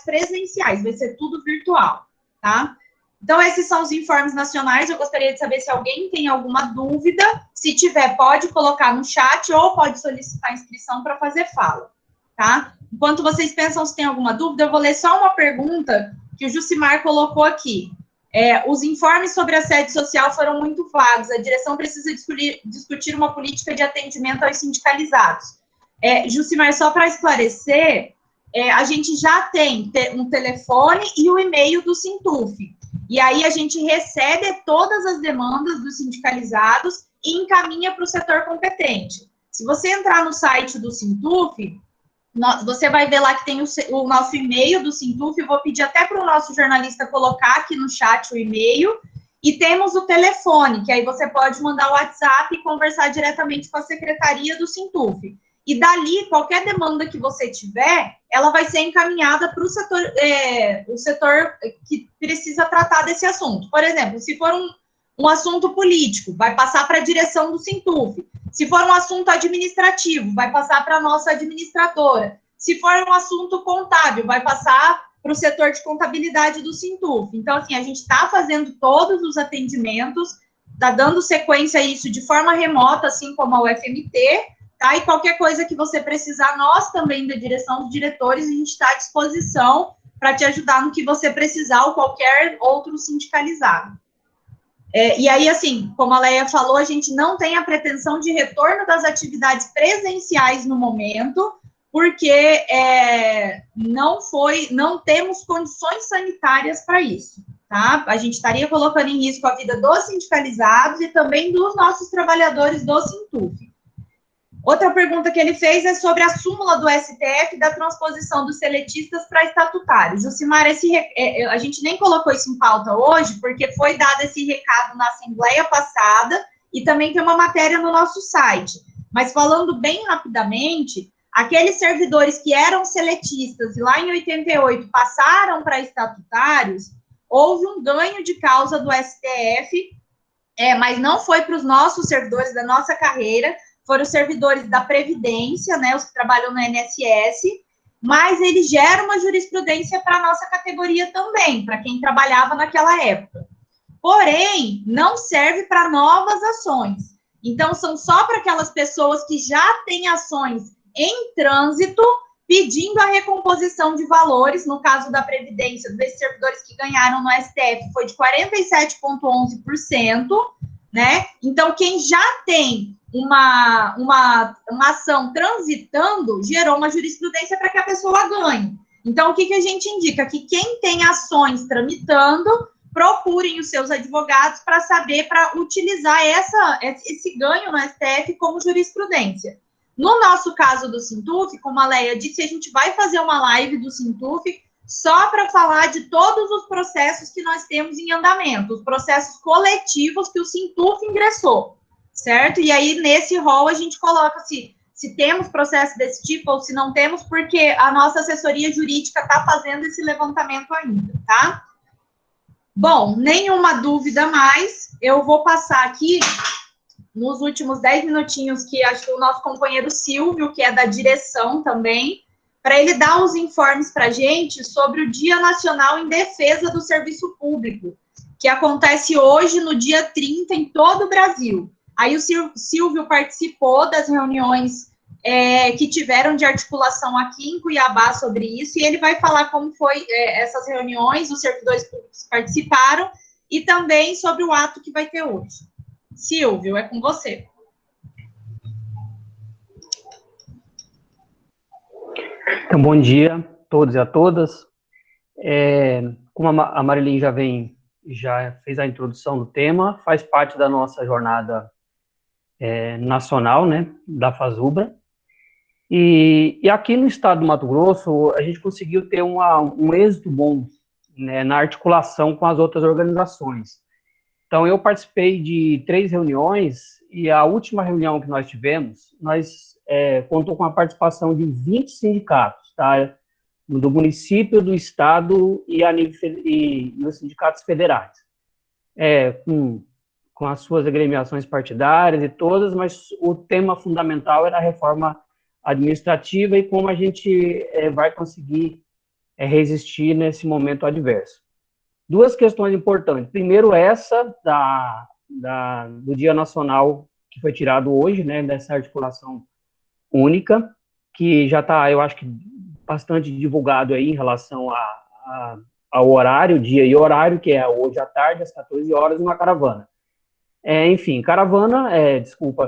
S1: presenciais, vai ser tudo virtual, tá? Então, esses são os informes nacionais. Eu gostaria de saber se alguém tem alguma dúvida. Se tiver, pode colocar no chat ou pode solicitar inscrição para fazer fala, tá? Enquanto vocês pensam se tem alguma dúvida, eu vou ler só uma pergunta que o Jucimar colocou aqui. Os informes sobre assédio social foram muito vagos. A direção precisa discutir uma política de atendimento aos sindicalizados. Jucimar, só para esclarecer, a gente já tem um telefone e o e-mail do Sintuf. E aí a gente recebe todas as demandas dos sindicalizados e encaminha para o setor competente. Se você entrar no site do Sintuf, você vai ver lá que tem o nosso e-mail do Sintuf. Eu vou pedir até para o nosso jornalista colocar aqui no chat o e-mail. E temos o telefone, que aí você pode mandar o WhatsApp e conversar diretamente com a secretaria do Sintuf. E dali, qualquer demanda que você tiver, ela vai ser encaminhada para o setor que precisa tratar desse assunto. Por exemplo, se for um assunto político, vai passar para a direção do Sintuf. Se for um assunto administrativo, vai passar para a nossa administradora. Se for um assunto contábil, vai passar para o setor de contabilidade do Sintuf. Então, assim, a gente está fazendo todos os atendimentos, está dando sequência a isso de forma remota, assim como a UFMT, tá? E qualquer coisa que você precisar, nós também, da direção dos diretores, a gente está à disposição para te ajudar no que você precisar ou qualquer outro sindicalizado. E aí, assim, como a Leia falou, a gente não tem a pretensão de retorno das atividades presenciais no momento, porque não temos condições sanitárias para isso, tá? A gente estaria colocando em risco a vida dos sindicalizados e também dos nossos trabalhadores do Sintuf. Outra pergunta que ele fez é sobre a súmula do STF da transposição dos seletistas para estatutários. Jucimar, a gente nem colocou isso em pauta hoje, porque foi dado esse recado na Assembleia passada e também tem uma matéria no nosso site. Mas falando bem rapidamente, aqueles servidores que eram seletistas e lá em 88 passaram para estatutários, houve um ganho de causa do STF, mas não foi para os nossos servidores da nossa carreira, foram os servidores da Previdência, né, os que trabalham no INSS, mas ele gera uma jurisprudência para a nossa categoria também, para quem trabalhava naquela época. Porém, não serve para novas ações. Então, são só para aquelas pessoas que já têm ações em trânsito, pedindo a recomposição de valores, no caso da Previdência, desses servidores que ganharam no STF, foi de 47,11%, né? Então, quem já tem uma ação transitando, gerou uma jurisprudência para que a pessoa ganhe. Então, o que a gente indica? Que quem tem ações tramitando, procurem os seus advogados para saber, para utilizar esse ganho no STF como jurisprudência. No nosso caso do Sintuf, como a Leia disse, a gente vai fazer uma live do Sintuf só para falar de todos os processos que nós temos em andamento, os processos coletivos que o Sintuf ingressou, certo? E aí, nesse rol, a gente coloca se temos processo desse tipo ou se não temos, porque a nossa assessoria jurídica está fazendo esse levantamento ainda, tá? Bom, nenhuma dúvida mais, eu vou passar aqui nos últimos 10 minutinhos, que acho que o nosso companheiro Silvio, que é da direção também, para ele dar os informes para a gente sobre o Dia Nacional em Defesa do Serviço Público, que acontece hoje, no dia 30, em todo o Brasil. Aí o Silvio participou das reuniões que tiveram de articulação aqui em Cuiabá sobre isso, e ele vai falar como foi essas reuniões, os servidores públicos participaram, e também sobre o ato que vai ter hoje. Silvio, é com você.
S3: Então, bom dia a todos e a todas. Como a Marilyn já fez a introdução do tema, faz parte da nossa jornada nacional, né, da FASUBRA. E aqui no estado do Mato Grosso, a gente conseguiu ter um êxito bom, né, na articulação com as outras organizações. Então, eu participei de 3 reuniões, e a última reunião que nós tivemos, contou com a participação de 20 sindicatos, tá? Do município, do estado e nos sindicatos federais. Com as suas agremiações partidárias e todas, mas o tema fundamental era a reforma administrativa e como a gente vai conseguir resistir nesse momento adverso. 2 questões importantes. Primeiro, essa do Dia Nacional, que foi tirado hoje, né, dessa articulação única, que já está, eu acho que, bastante divulgado aí em relação ao horário, dia e horário, que é hoje à tarde, às 14 horas, uma caravana. Enfim, caravana,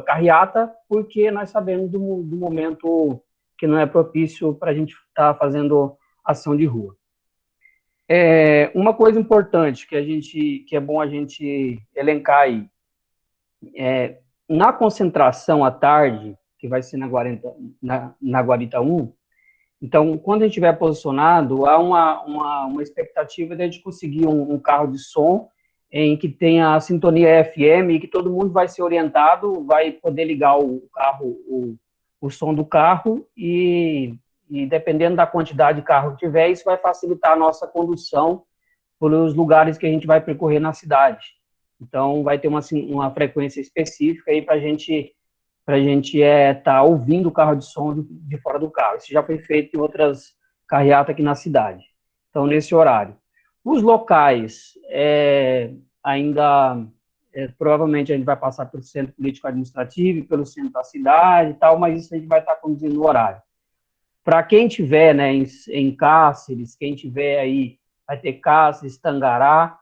S3: carreata, porque nós sabemos do momento que não é propício para a gente estar fazendo ação de rua. Uma coisa importante que é bom a gente elencar aí, na concentração à tarde, que vai ser na Guarita 1, então, quando a gente estiver posicionado, há uma expectativa de a gente conseguir um carro de som em que tenha a sintonia FM e que todo mundo vai ser orientado, vai poder ligar o carro, o som do carro e dependendo da quantidade de carro que tiver, isso vai facilitar a nossa condução pelos lugares que a gente vai percorrer na cidade. Então, vai ter uma frequência específica aí para a gente estar ouvindo o carro de som de fora do carro. Isso já foi feito em outras carreatas aqui na cidade. Então, nesse horário. Os locais, provavelmente a gente vai passar pelo centro político-administrativo, pelo centro da cidade e tal, mas isso a gente vai estar conduzindo no horário. Para quem tiver, né, em Cáceres, quem tiver aí, vai ter Cáceres, Tangará,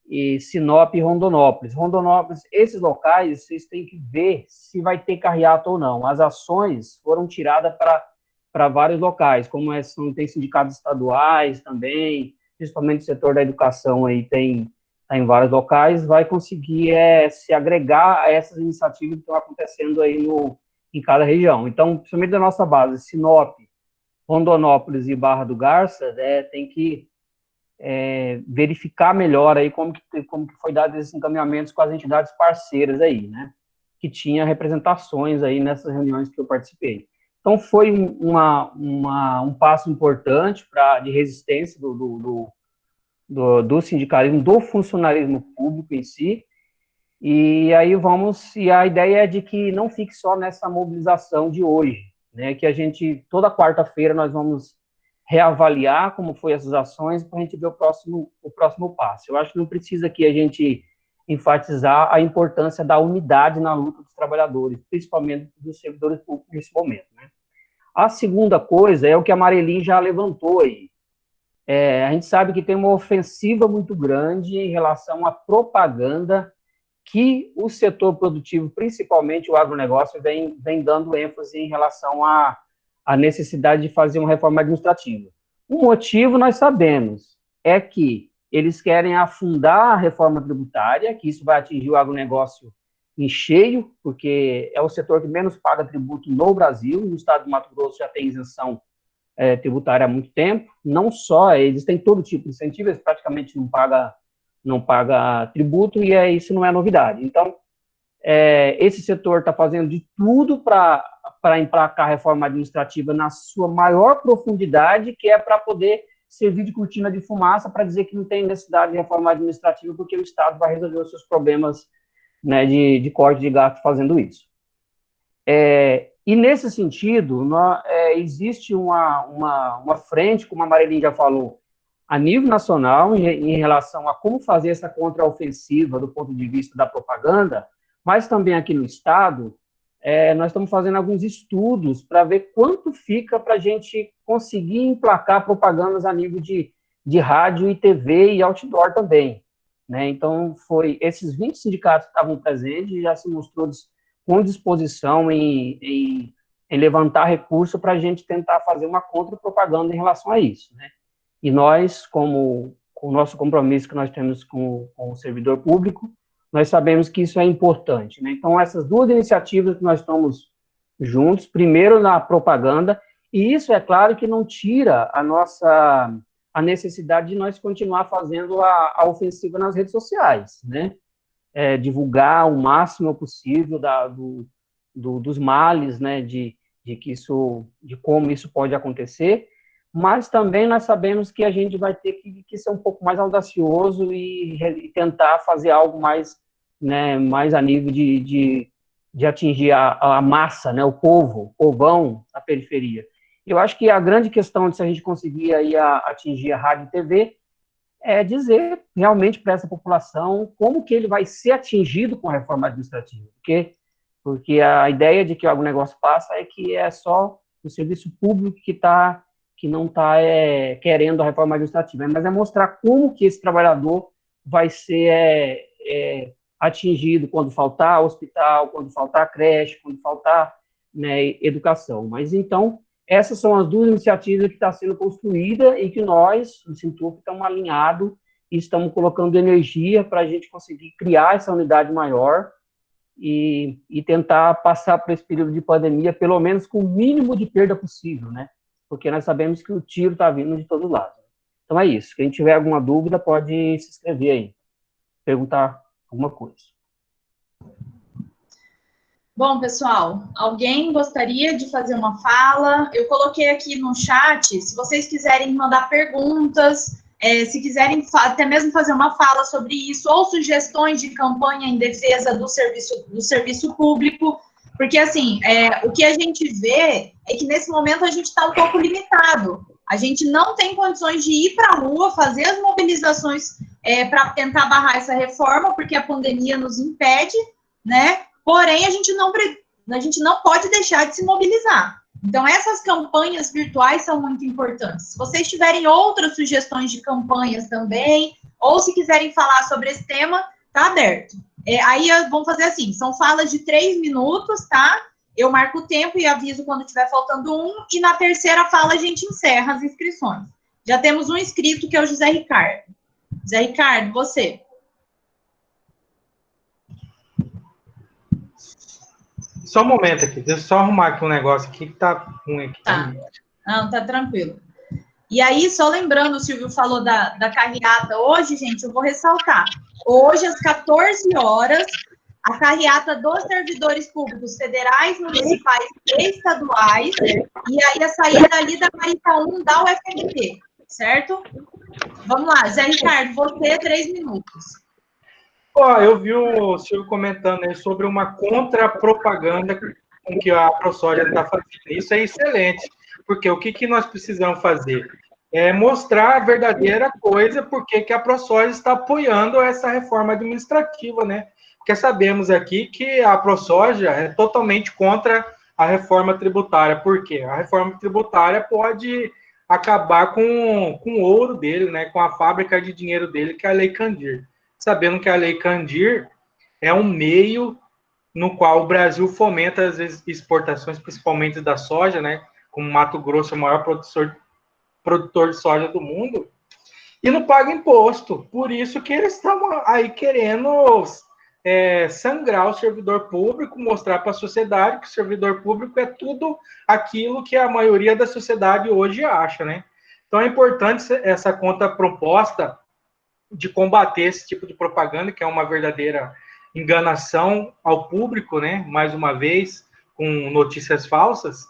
S3: e Sinop e Rondonópolis. Rondonópolis, esses locais, vocês têm que ver se vai ter carreata ou não. As ações foram tiradas para vários locais, como tem sindicatos estaduais também, principalmente o setor da educação aí tem em vários locais, vai conseguir se agregar a essas iniciativas que estão acontecendo aí em cada região. Então, principalmente da nossa base, Sinop, Rondonópolis e Barra do Garça, tem que verificar melhor aí como que foi dado esses encaminhamentos com as entidades parceiras aí, né, que tinha representações aí nessas reuniões que eu participei. Então, foi um passo importante de resistência do sindicalismo, do funcionalismo público em si, e a ideia é de que não fique só nessa mobilização de hoje, né, que toda quarta-feira nós vamos reavaliar como foi essas ações para a gente ver o próximo passo. Eu acho que não precisa aqui a gente enfatizar a importância da unidade na luta dos trabalhadores, principalmente dos servidores públicos nesse momento, né? A segunda coisa é o que a Mareli já levantou aí. A gente sabe que tem uma ofensiva muito grande em relação à propaganda que o setor produtivo, principalmente o agronegócio, vem dando ênfase em relação à necessidade de fazer uma reforma administrativa. O motivo nós sabemos, é que eles querem afundar a reforma tributária, que isso vai atingir o agronegócio em cheio, porque é o setor que menos paga tributo no Brasil, no estado do Mato Grosso já tem isenção tributária há muito tempo, não só, eles têm todo tipo de incentivo, eles praticamente não paga tributo, e isso não é novidade. Então, esse setor está fazendo de tudo para emplacar a reforma administrativa na sua maior profundidade, que é para poder servir de cortina de fumaça para dizer que não tem necessidade de reforma administrativa, porque o Estado vai resolver os seus problemas, né, de corte de gasto fazendo isso. E nesse sentido, existe uma frente, como a Mareli já falou, a nível nacional, em relação a como fazer essa contraofensiva do ponto de vista da propaganda, mas também aqui no Estado, nós estamos fazendo alguns estudos para ver quanto fica para a gente conseguir emplacar propagandas a nível de rádio e TV e outdoor também, né? Então, esses 20 sindicatos que estavam presentes e já se mostrou com disposição em levantar recurso para a gente tentar fazer uma contra-propaganda em relação a isso, né? E nós, com o nosso compromisso que nós temos com o servidor público, nós sabemos que isso é importante, né? Então, essas duas iniciativas que nós estamos juntos, primeiro na propaganda, e isso, é claro, que não tira a necessidade de nós continuar fazendo a ofensiva nas redes sociais, né? Divulgar o máximo possível dos males, né? De como isso pode acontecer, mas também nós sabemos que a gente vai ter que ser um pouco mais audacioso e tentar fazer algo mais, né, mais a nível de atingir a massa, né, o povão, a periferia. Eu acho que a grande questão de se a gente conseguir aí atingir a rádio e TV é dizer realmente para essa população como que ele vai ser atingido com a reforma administrativa, porque a ideia de que o agronegócio passa é que é só o serviço público que está que não está querendo a reforma administrativa, mas é mostrar como que esse trabalhador vai ser atingido quando faltar hospital, quando faltar creche, quando faltar, né, educação. Mas, então, essas são as duas iniciativas que estão sendo construídas e que nós, no Sintup, estamos alinhados e estamos colocando energia para a gente conseguir criar essa unidade maior e tentar passar por esse período de pandemia, pelo menos com o mínimo de perda possível, né? Porque nós sabemos que o tiro está vindo de todos os lados. Então é isso. Quem tiver alguma dúvida pode se inscrever aí, perguntar alguma coisa.
S1: Bom, pessoal, alguém gostaria de fazer uma fala? Eu coloquei aqui no chat, se vocês quiserem mandar perguntas, se quiserem até mesmo fazer uma fala sobre isso, ou sugestões de campanha em defesa do serviço público, porque, assim, o que a gente vê é que, nesse momento, a gente está um pouco limitado. A gente não tem condições de ir para a rua, fazer as mobilizações para tentar barrar essa reforma, porque a pandemia nos impede, né? Porém, a gente não pode deixar de se mobilizar. Então, essas campanhas virtuais são muito importantes. Se vocês tiverem outras sugestões de campanhas também, ou se quiserem falar sobre esse tema, tá aberto. Aí, vamos fazer assim, são falas de 3 minutos, tá? Eu marco o tempo e aviso quando estiver faltando um, e na terceira fala a gente encerra as inscrições. Já temos um inscrito, que é o José Ricardo. José Ricardo, você.
S4: Só um momento aqui, deixa eu só arrumar aqui um negócio aqui que tá ruim aqui.
S1: Tá. Não, tá tranquilo. E aí, só lembrando, o Silvio falou da carreata hoje, gente, eu vou ressaltar. Hoje, às 14 horas, a carreata dos servidores públicos federais, municipais e estaduais, e aí a saída ali da Marita 1 da UFMT, certo? Vamos lá, Zé Ricardo, você, 3 minutos.
S4: Eu vi o Silvio comentando aí sobre uma contra-propaganda com que a ProSoja está fazendo. Isso é excelente, porque o que nós precisamos fazer? É mostrar a verdadeira coisa, porque que a ProSoja está apoiando essa reforma administrativa, né? Porque sabemos aqui que a ProSoja é totalmente contra a reforma tributária. Por quê? A reforma tributária pode acabar com o ouro dele, né? Com a fábrica de dinheiro dele, que é a Lei Candir. Sabendo que a Lei Candir é um meio no qual o Brasil fomenta as exportações, principalmente da soja, né? Como Mato Grosso é o maior produtor de soja do mundo, e não paga imposto. Por isso que eles estão aí querendo sangrar o servidor público, mostrar para a sociedade que o servidor público é tudo aquilo que a maioria da sociedade hoje acha, né? Então é importante essa contraproposta de combater esse tipo de propaganda, que é uma verdadeira enganação ao público, né? Mais uma vez, com notícias falsas.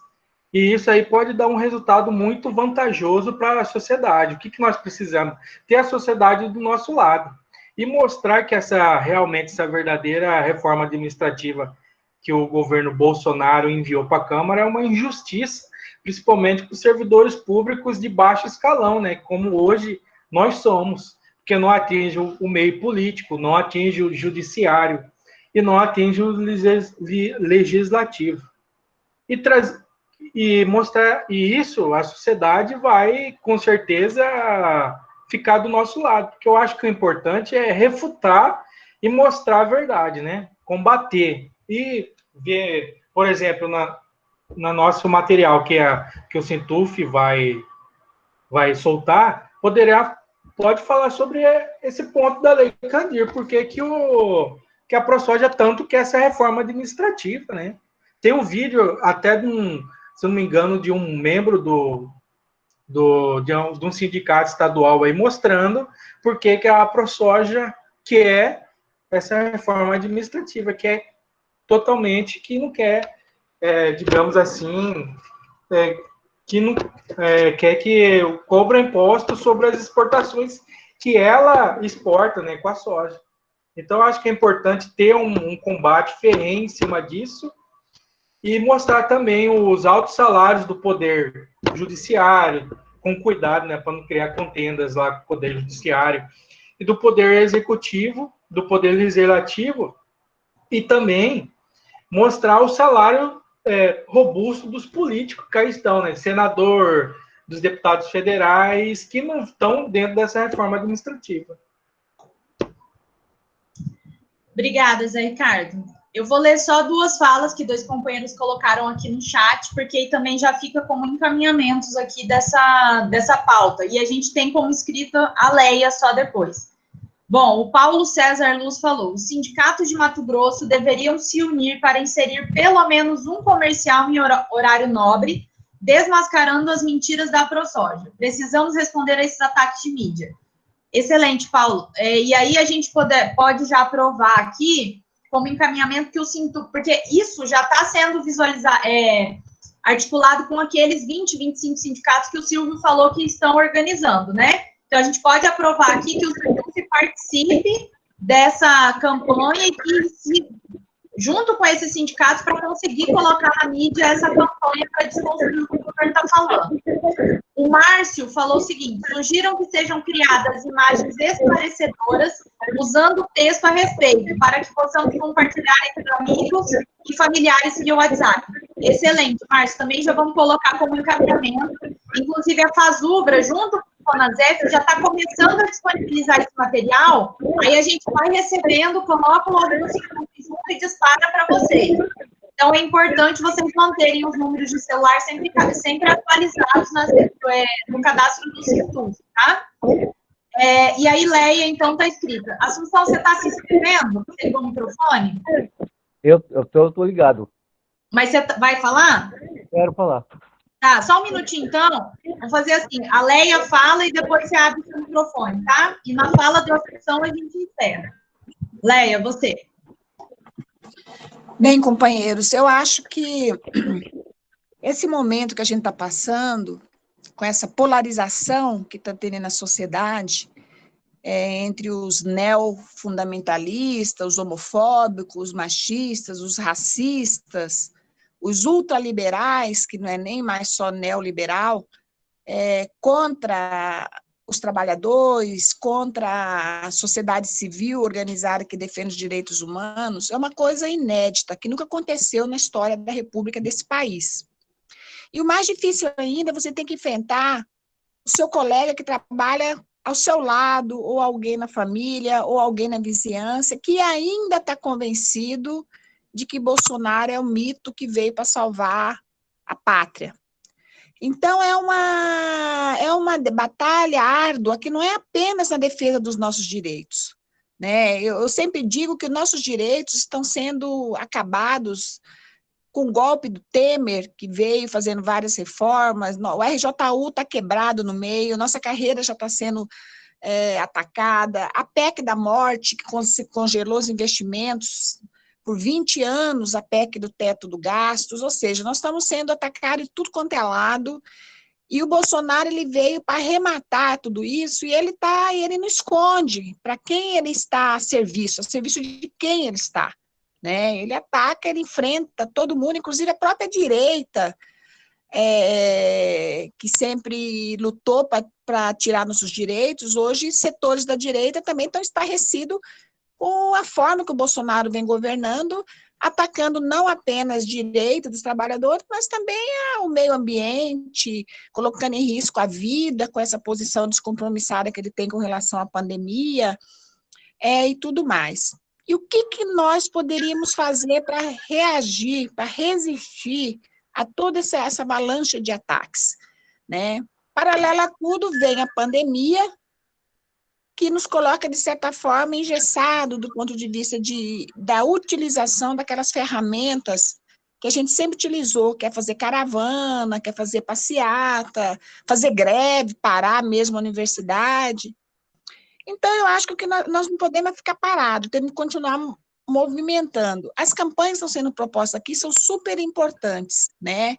S4: E isso aí pode dar um resultado muito vantajoso para a sociedade. O que nós precisamos? Ter a sociedade do nosso lado. E mostrar que realmente essa verdadeira reforma administrativa que o governo Bolsonaro enviou para a Câmara é uma injustiça, principalmente para os servidores públicos de baixo escalão, né? Como hoje nós somos, porque não atinge o meio político, não atinge o judiciário e não atinge o legislativo. E mostrar isso, a sociedade vai, com certeza, ficar do nosso lado, porque eu acho que o importante é refutar e mostrar a verdade, né? Combater. E ver, por exemplo, no nosso material que o Sintuf vai soltar, pode falar sobre esse ponto da Lei Candir, porque que a ProSoja tanto quer essa reforma administrativa, né? Tem um vídeo até se eu não me engano, de um membro de um sindicato estadual aí mostrando por que a ProSoja quer essa reforma administrativa, que é totalmente que não quer, digamos assim, que não quer que cobra imposto sobre as exportações que ela exporta, né, com a soja. Então, acho que é importante ter um combate ferrenho em cima disso e mostrar também os altos salários do poder judiciário, com cuidado, né, para não criar contendas lá com o poder judiciário, e do poder executivo, do poder legislativo, e também mostrar o salário robusto dos políticos que aí estão, né, senador, dos deputados federais que não estão dentro dessa reforma administrativa.
S1: Obrigada, Zé Ricardo. Eu vou ler só duas falas que dois companheiros colocaram aqui no chat, porque aí também já fica como encaminhamentos aqui dessa pauta. E a gente tem como escrita a Leia só depois. Bom, o Paulo César Luz falou: os sindicatos de Mato Grosso deveriam se unir para inserir pelo menos um comercial em horário nobre, desmascarando as mentiras da ProSoja. Precisamos responder a esses ataques de mídia. Excelente, Paulo. E aí a gente pode já aprovar aqui como encaminhamento que porque isso já está sendo articulado com aqueles 20, 25 sindicatos que o Silvio falou que estão organizando, né? Então, a gente pode aprovar aqui que o Silvio participe dessa campanha e que, junto com esses sindicatos, para conseguir colocar na mídia essa campanha para desconstruir o que o governo está falando. O Márcio falou o seguinte: sugiram que sejam criadas imagens esclarecedoras usando texto a respeito, para que possamos compartilhar entre amigos e familiares via WhatsApp. Excelente, Márcio. Também já vamos colocar como encaminhamento. Inclusive, a Fazubra, junto com o Conazef, já está começando a disponibilizar esse material. Aí a gente vai recebendo, coloca o anúncio e dispara para vocês. Então, é importante vocês manterem os números de celular sempre atualizados no cadastro do Sintus, tá? E aí, Leia, então, está escrita. Assunção, você está se inscrevendo? Você ligou o microfone?
S5: Eu tô ligado.
S1: Mas você vai falar?
S5: Quero falar.
S1: Tá, só um minutinho, então. Vamos fazer assim, a Leia fala e depois você abre o seu microfone, tá? E na fala da opção a gente encerra. Leia, você.
S2: Bem, companheiros, eu acho que esse momento que a gente está passando, com essa polarização que está tendo na sociedade, entre os neofundamentalistas, os homofóbicos, os machistas, os racistas, os ultraliberais, que não é nem mais só neoliberal, contra os trabalhadores, contra a sociedade civil organizada que defende os direitos humanos, é uma coisa inédita, que nunca aconteceu na história da República desse país. E o mais difícil ainda, você tem que enfrentar o seu colega que trabalha ao seu lado, ou alguém na família, ou alguém na vizinhança, que ainda está convencido de que Bolsonaro é o mito que veio para salvar a pátria. Então, é uma batalha árdua que não é apenas na defesa dos nossos direitos, né? Eu sempre digo que nossos direitos estão sendo acabados com o golpe do Temer, que veio fazendo várias reformas, o RJU está quebrado no meio, nossa carreira já está sendo atacada, a PEC da morte, que congelou os investimentos por 20 anos, a PEC do teto do gastos, ou seja, nós estamos sendo atacados de tudo quanto é lado, e o Bolsonaro ele veio para arrematar tudo isso, e ele não esconde para quem ele está a serviço de quem ele está, né? Ele ataca, ele enfrenta todo mundo, inclusive a própria direita, que sempre lutou para tirar nossos direitos. Hoje setores da direita também estão estarrecidos com a forma que o Bolsonaro vem governando, atacando não apenas direito dos trabalhadores, mas também o meio ambiente, colocando em risco a vida com essa posição descompromissada que ele tem com relação à pandemia, e tudo mais. E o que nós poderíamos fazer para reagir, para resistir a toda essa avalanche de ataques, né? Paralela a tudo, vem a pandemia, que nos coloca, de certa forma, engessado do ponto de vista da utilização daquelas ferramentas que a gente sempre utilizou, quer fazer caravana, quer fazer passeata, fazer greve, parar mesmo a universidade. Então, eu acho que nós não podemos ficar parados, temos que continuar movimentando. As campanhas que estão sendo propostas aqui são super importantes, né?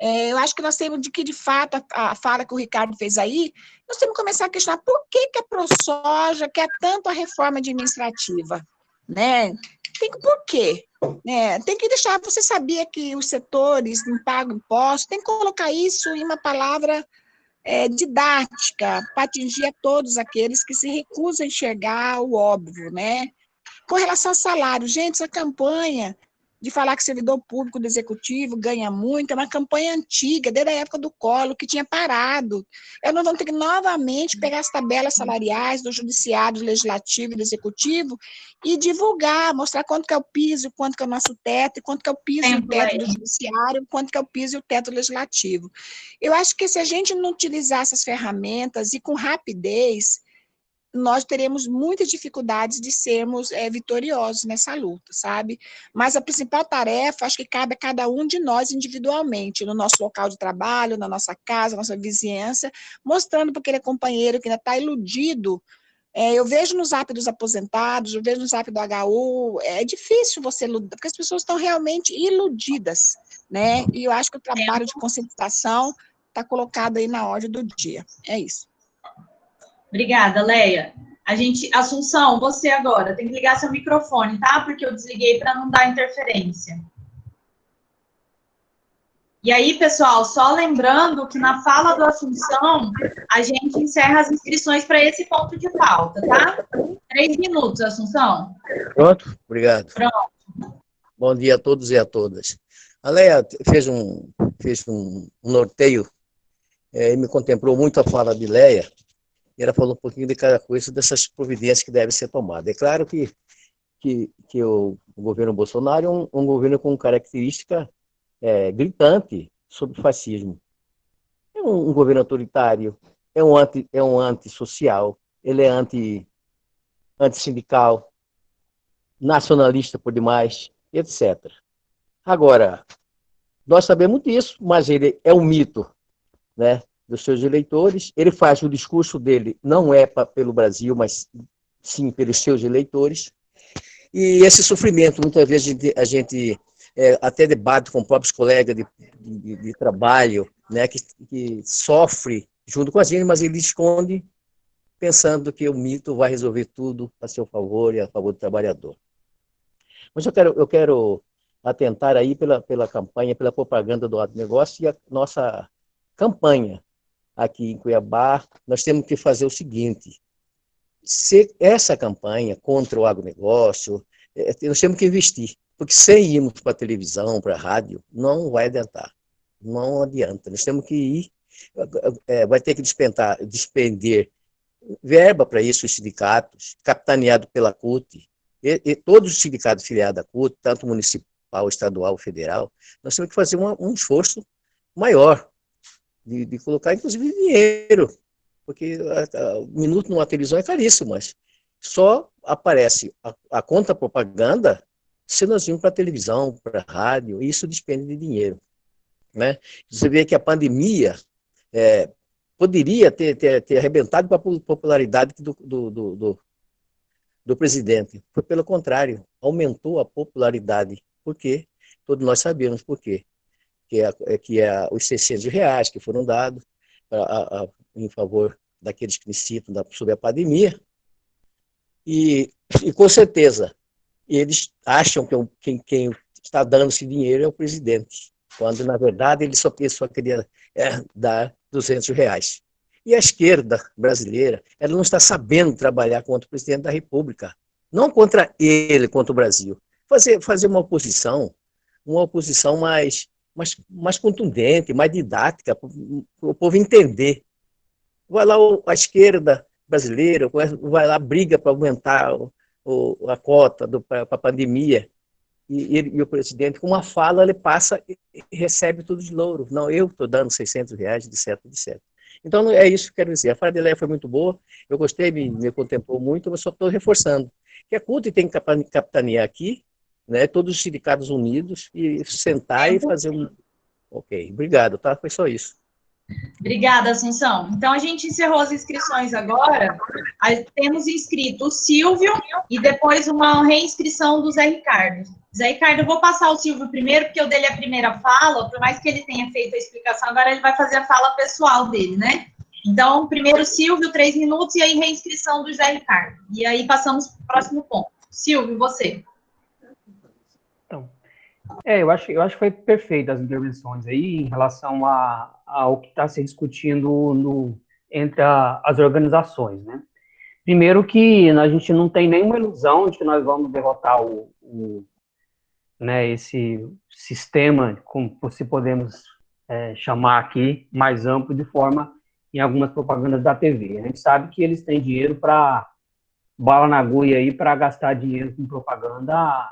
S2: Eu acho que nós temos de fato, a fala que o Ricardo fez aí, nós temos que começar a questionar por que a ProSoja quer tanto a reforma administrativa, né? Por quê? Tem que deixar, você sabia que os setores não pagam impostos, tem que colocar isso em uma palavra didática, para atingir a todos aqueles que se recusam a enxergar o óbvio, né? Com relação ao salário, gente, essa campanha de falar que servidor público do executivo ganha muito, é uma campanha antiga, desde a época do Collor, que tinha parado. Nós vamos ter que novamente pegar as tabelas salariais do judiciário, do legislativo e do executivo e divulgar, mostrar quanto que é o piso, quanto que é o nosso teto, e quanto que é o piso e o teto do judiciário, quanto que é o piso e o teto do legislativo. Eu acho que se a gente não utilizar essas ferramentas e com rapidez, nós teremos muitas dificuldades de sermos vitoriosos nessa luta, sabe? Mas a principal tarefa, acho que cabe a cada um de nós individualmente, no nosso local de trabalho, na nossa casa, na nossa vizinhança, mostrando para aquele companheiro que ainda está iludido. Eu vejo no Zap dos aposentados, eu vejo no Zap do HU, é difícil você lutar, porque as pessoas estão realmente iludidas, né? E eu acho que o trabalho de conscientização está colocado aí na ordem do dia. É isso.
S1: Obrigada, Leia. Assunção, você agora, tem que ligar seu microfone, tá? Porque eu desliguei para não dar interferência. E aí, pessoal, só lembrando que na fala do Assunção, a gente encerra as inscrições para esse ponto de pauta, tá? 3 minutos, Assunção.
S5: Pronto? Obrigado.
S1: Pronto.
S5: Bom dia a todos e a todas. A Leia fez um norteio e me contemplou muito a fala de Leia. E ela falou um pouquinho de cada coisa, dessas providências que devem ser tomadas. É claro que o governo Bolsonaro é um governo com característica gritante sobre o fascismo. É um governo autoritário, é um antissocial, ele é antissindical, nacionalista por demais, etc. Agora, nós sabemos disso, mas ele é um mito, né, dos seus eleitores. Ele faz o discurso dele, não é pelo Brasil, mas sim pelos seus eleitores. E esse sofrimento, muitas vezes a gente até debate com próprios colegas de trabalho, né, que sofre junto com a gente, mas ele esconde, pensando que o mito vai resolver tudo a seu favor e a favor do trabalhador. Mas eu quero atentar aí pela campanha, pela propaganda do agronegócio, e a nossa campanha aqui em Cuiabá. Nós temos que fazer o seguinte: se essa campanha contra o agronegócio, nós temos que investir, porque sem irmos para a televisão, para a rádio, não vai adiantar, não adianta. Nós temos que ir, vai ter que despender verba para isso, os sindicatos, capitaneado pela CUT, e todos os sindicatos filiados à CUT, tanto municipal, estadual, federal. Nós temos que fazer um esforço maior, de colocar, inclusive, dinheiro, porque o minuto numa televisão é caríssimo, mas só aparece a contra-propaganda se nós vimos para a televisão, para a rádio, e isso depende de dinheiro, né? Você vê que a pandemia poderia ter arrebentado com a popularidade do presidente. Foi pelo contrário, aumentou a popularidade. Por quê? Todos nós sabemos por quê. Que é os R$600 que foram dados em favor daqueles que necessitam sobre a pandemia, e com certeza eles acham que quem está dando esse dinheiro é o presidente, quando na verdade ele só queria dar R$200. E a esquerda brasileira, ela não está sabendo trabalhar contra o presidente da República, não contra ele, contra o Brasil. Fazer uma oposição mais contundente, mais didática, para o povo entender. Vai lá a esquerda brasileira, vai lá, briga para aumentar a cota para a pandemia, e o presidente, com uma fala, ele passa e recebe tudo de louro. Não, eu estou dando R$600, etc. Então, é isso que eu quero dizer. A fala de Leia foi muito boa, eu gostei, me contemplou muito, mas só estou reforçando que a CUT tem que capitanear aqui, né, todos os sindicatos unidos, e sentar e fazer um... Ok, obrigado, tá? Foi só isso.
S1: Obrigada, Assunção. Então, a gente encerrou as inscrições agora. Temos inscrito o Silvio e depois uma reinscrição do Zé Ricardo. Zé Ricardo, eu vou passar o Silvio primeiro, porque eu dei a primeira fala, por mais que ele tenha feito a explicação, agora ele vai fazer a fala pessoal dele, né? Então, primeiro Silvio, 3 minutos, e aí reinscrição do Zé Ricardo. E aí passamos para o próximo ponto. Silvio, você.
S3: Então, eu acho que foi perfeita as intervenções aí em relação ao que está se discutindo entre as organizações, né? Primeiro que a gente não tem nenhuma ilusão de que nós vamos derrotar o né, esse sistema, como se podemos chamar aqui, mais amplo, de forma em algumas propagandas da TV. A gente sabe que eles têm dinheiro para bala na agulha aí, para gastar dinheiro com propaganda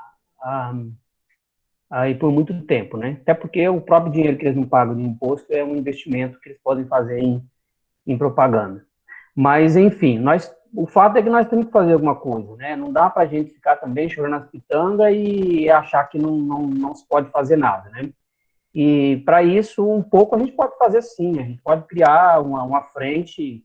S3: aí por muito tempo, né? Até porque o próprio dinheiro que eles não pagam de imposto é um investimento que eles podem fazer em propaganda. Mas, enfim, o fato é que nós temos que fazer alguma coisa, né? Não dá para a gente ficar também chorando as pitangas e achar que não se pode fazer nada, né? E, para isso, um pouco a gente pode fazer sim, a gente pode criar uma frente,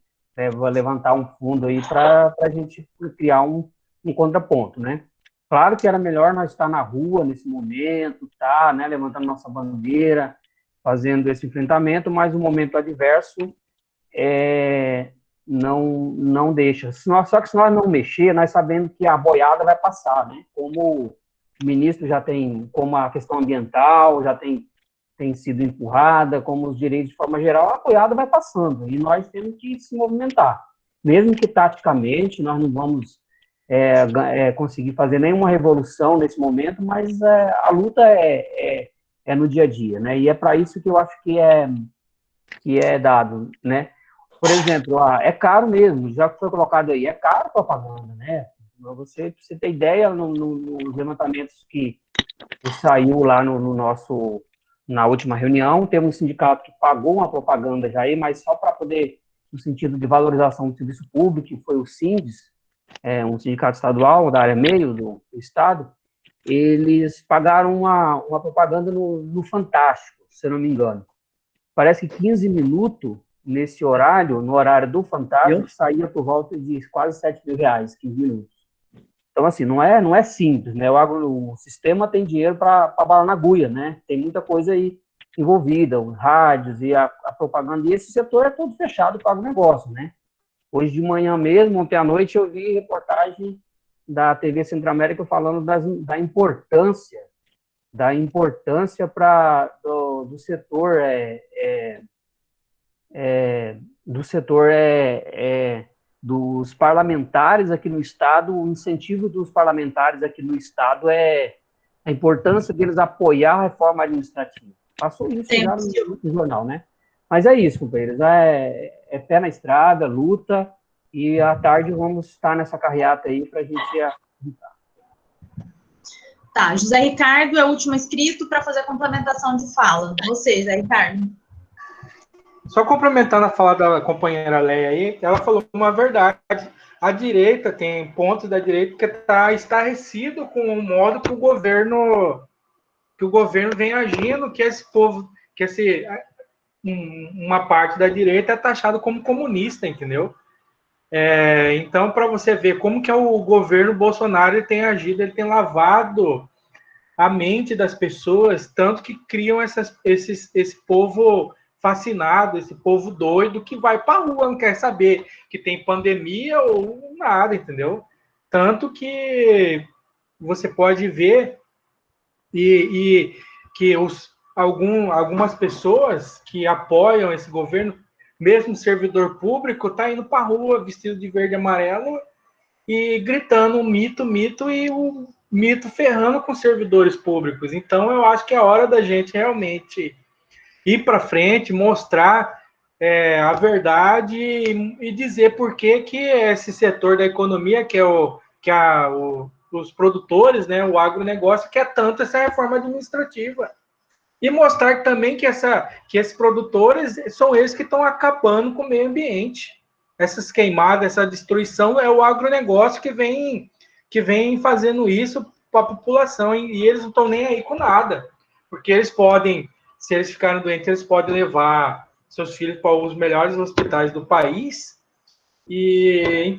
S3: levantar um fundo aí para a gente criar um contraponto, né? Claro que era melhor nós estar na rua nesse momento, né, levantando nossa bandeira, fazendo esse enfrentamento, mas o momento adverso não deixa. Só que se nós não mexer, nós sabemos que a boiada vai passar, né? Como o ministro já tem, como a questão ambiental já tem sido empurrada, como os direitos de forma geral, a boiada vai passando, e nós temos que se movimentar. Mesmo que taticamente nós não vamos conseguir fazer nenhuma revolução nesse momento, mas a luta é no dia a dia, né? E é para isso que eu acho que é dado, né? Por exemplo, é caro mesmo, já foi colocado aí, é caro a propaganda, né? Pra você ter ideia, nos levantamentos que saiu lá na última reunião, temos um sindicato que pagou uma propaganda já aí, mas só para poder, no sentido de valorização do serviço público, que foi o SINDES, um sindicato estadual da área meio do estado, eles pagaram uma propaganda no Fantástico, se eu não me engano. Parece que 15 minutos nesse horário, no horário do Fantástico, saía por volta de quase R$7.000, 15 minutos. Então, assim, não é simples, né? O sistema tem dinheiro para bala na agulha, né? Tem muita coisa aí envolvida, os rádios e a propaganda, e esse setor é todo fechado para o agronegócio, né? Hoje de manhã mesmo, ontem à noite, eu vi reportagem da TV Centro-América falando da importância do setor dos parlamentares aqui no Estado, o incentivo dos parlamentares aqui no Estado a importância deles apoiar a reforma administrativa. Passou isso já no jornal, né? Mas é isso, companheiros, é pé na estrada, luta, e à tarde vamos estar nessa carreata aí para a gente ajudar.
S1: Tá, José Ricardo é o último inscrito para fazer a complementação de fala. Você, José Ricardo.
S4: Só complementando a fala da companheira Leia aí, ela falou uma verdade. A direita, tem pontos da direita que está estarrecido com o modo que o governo vem agindo, que esse povo, uma parte da direita é taxado como comunista, entendeu? Então, para você ver como que o governo Bolsonaro ele tem agido, ele tem lavado a mente das pessoas, tanto que criam esse povo fascinado, esse povo doido que vai para a rua, não quer saber que tem pandemia ou nada, entendeu? Tanto que você pode ver e que algumas pessoas que apoiam esse governo, mesmo servidor público, tá indo para a rua vestido de verde e amarelo e gritando mito, mito, e o mito ferrando com servidores públicos. Então, eu acho que é hora da gente realmente ir para frente, mostrar a verdade e dizer por que esse setor da economia, os produtores, né, o agronegócio, quer tanto essa reforma administrativa. E mostrar também que esses produtores são eles que estão acabando com o meio ambiente. Essas queimadas, essa destruição, é o agronegócio que vem fazendo isso para a população, e eles não estão nem aí com nada. Porque eles podem, se eles ficarem doentes, eles podem levar seus filhos para os melhores hospitais do país e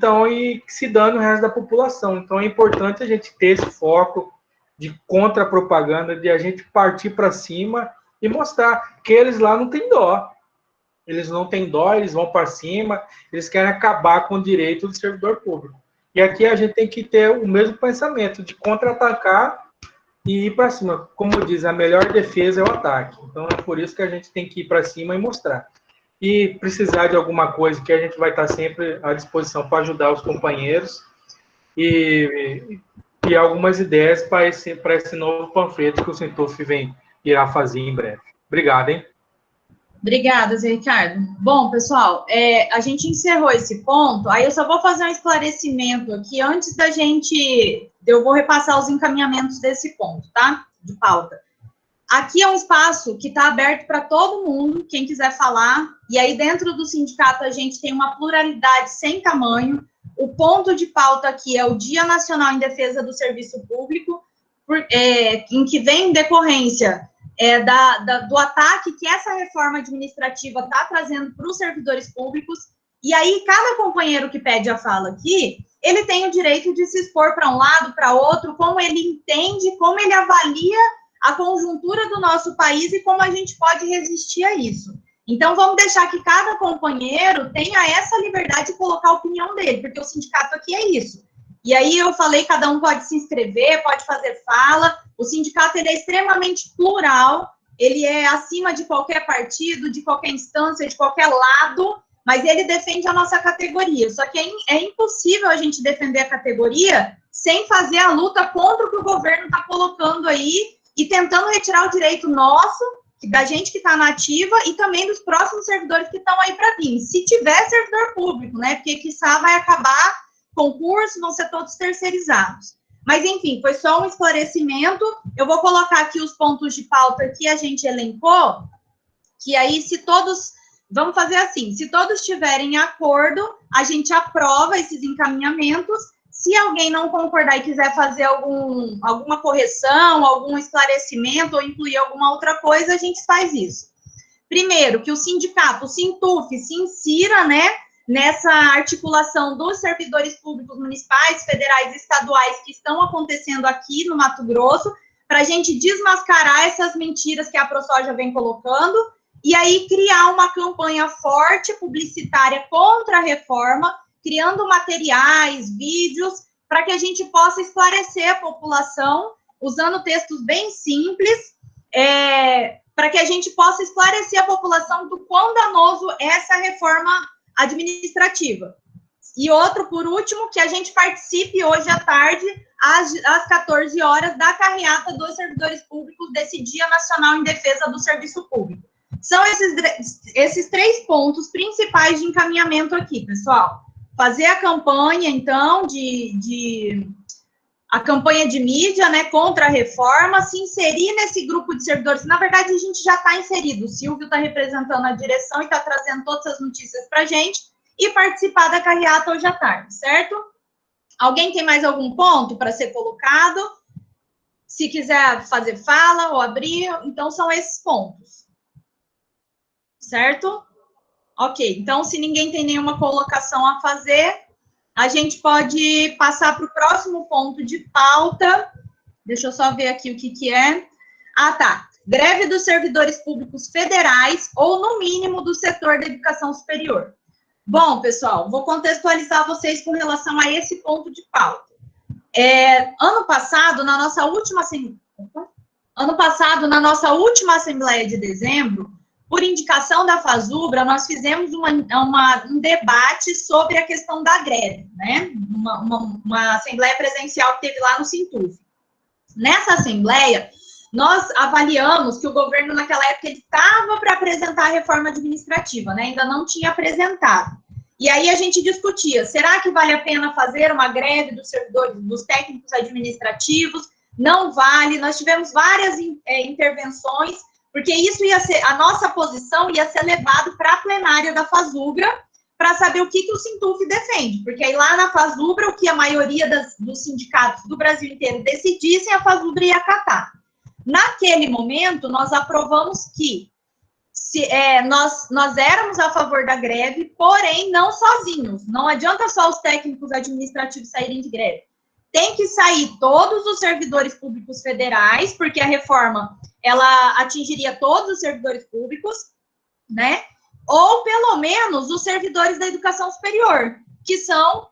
S4: se dando o resto da população. Então é importante a gente ter esse foco de contra-propaganda, de a gente partir para cima e mostrar que eles lá não têm dó. Eles não têm dó, eles vão para cima, eles querem acabar com o direito do servidor público. E aqui a gente tem que ter o mesmo pensamento de contra-atacar e ir para cima. Como diz, a melhor defesa é o ataque. Então é por isso que a gente tem que ir para cima e mostrar. E precisar de alguma coisa, que a gente vai estar sempre à disposição para ajudar os companheiros. E e algumas ideias para esse novo panfleto que o Sintuf irá fazer em breve. Obrigado, hein?
S1: Obrigada, Zé Ricardo. Bom, pessoal, a gente encerrou esse ponto, aí eu só vou fazer um esclarecimento aqui, antes da gente, eu vou repassar os encaminhamentos desse ponto, tá? De pauta. Aqui é um espaço que está aberto para todo mundo, quem quiser falar, e aí dentro do sindicato a gente tem uma pluralidade sem tamanho. O ponto de pauta aqui é o Dia Nacional em Defesa do Serviço Público, em que vem em decorrência do ataque que essa reforma administrativa está trazendo para os servidores públicos, e aí cada companheiro que pede a fala aqui, ele tem o direito de se expor para um lado, para outro, como ele entende, como ele avalia a conjuntura do nosso país e como a gente pode resistir a isso. Então, vamos deixar que cada companheiro tenha essa liberdade de colocar a opinião dele, porque o sindicato aqui é isso. E aí, eu falei, cada um pode se inscrever, pode fazer fala. O sindicato, ele é extremamente plural, ele é acima de qualquer partido, de qualquer instância, de qualquer lado, mas ele defende a nossa categoria. Só que é impossível a gente defender a categoria sem fazer a luta contra o que o governo está colocando aí e tentando retirar o direito nosso, da gente que está na ativa, e também dos próximos servidores que estão aí para vir. Se tiver servidor público, né? Porque, quiçá, vai acabar concurso, vão ser todos terceirizados. Mas, enfim, foi só um esclarecimento. Eu vou colocar aqui os pontos de pauta que a gente elencou, que aí, se todos... Vamos fazer assim, se todos tiverem acordo, a gente aprova esses encaminhamentos. Se alguém não concordar e quiser fazer alguma correção, algum esclarecimento ou incluir alguma outra coisa, a gente faz isso. Primeiro, que o sindicato, o Sintuf, se insira, né, nessa articulação dos servidores públicos municipais, federais e estaduais que estão acontecendo aqui no Mato Grosso, para a gente desmascarar essas mentiras que a ProSoja vem colocando, e aí criar uma campanha forte, publicitária, contra a reforma, criando materiais, vídeos, para que a gente possa esclarecer a população, usando textos bem simples, para que a gente possa esclarecer a população do quão danoso é essa reforma administrativa. E outro, por último, que a gente participe hoje à tarde, às 14 horas, da carreata dos servidores públicos desse Dia Nacional em Defesa do Serviço Público. São esses 3 pontos principais de encaminhamento aqui, pessoal. Fazer a campanha, então, a campanha de mídia, né, contra a reforma, se inserir nesse grupo de servidores. Na verdade, a gente já está inserido. O Silvio está representando a direção e está trazendo todas as notícias para a gente, e participar da carreata hoje à tarde, certo? Alguém tem mais algum ponto para ser colocado? Se quiser fazer fala ou abrir, então são esses pontos. Certo? Ok, então, se ninguém tem nenhuma colocação a fazer, a gente pode passar para o próximo ponto de pauta. Deixa eu só ver aqui o que é. Ah, tá. Greve dos servidores públicos federais ou, no mínimo, do setor da educação superior. Bom, pessoal, vou contextualizar vocês com relação a esse ponto de pauta. Ano passado, na nossa última Assembleia de Dezembro, por indicação da FASUBRA, nós fizemos um debate sobre a questão da greve, né? Uma assembleia presencial que teve lá no Sintuf. Nessa assembleia, nós avaliamos que o governo, naquela época, ele estava para apresentar a reforma administrativa, né? Ainda não tinha apresentado. E aí a gente discutia, será que vale a pena fazer uma greve dos servidores, dos técnicos administrativos? Não vale. Nós tivemos várias intervenções, porque isso ia ser, a nossa posição ia ser levado para a plenária da FASUBRA, para saber o que o Sintuf defende, porque aí lá na FASUBRA, o que a maioria dos sindicatos do Brasil inteiro decidissem, a FASUBRA ia acatar. Naquele momento, nós aprovamos que nós éramos a favor da greve, porém não sozinhos, não adianta só os técnicos administrativos saírem de greve. Tem que sair todos os servidores públicos federais, porque a reforma, ela atingiria todos os servidores públicos, né? Ou, pelo menos, os servidores da educação superior, que são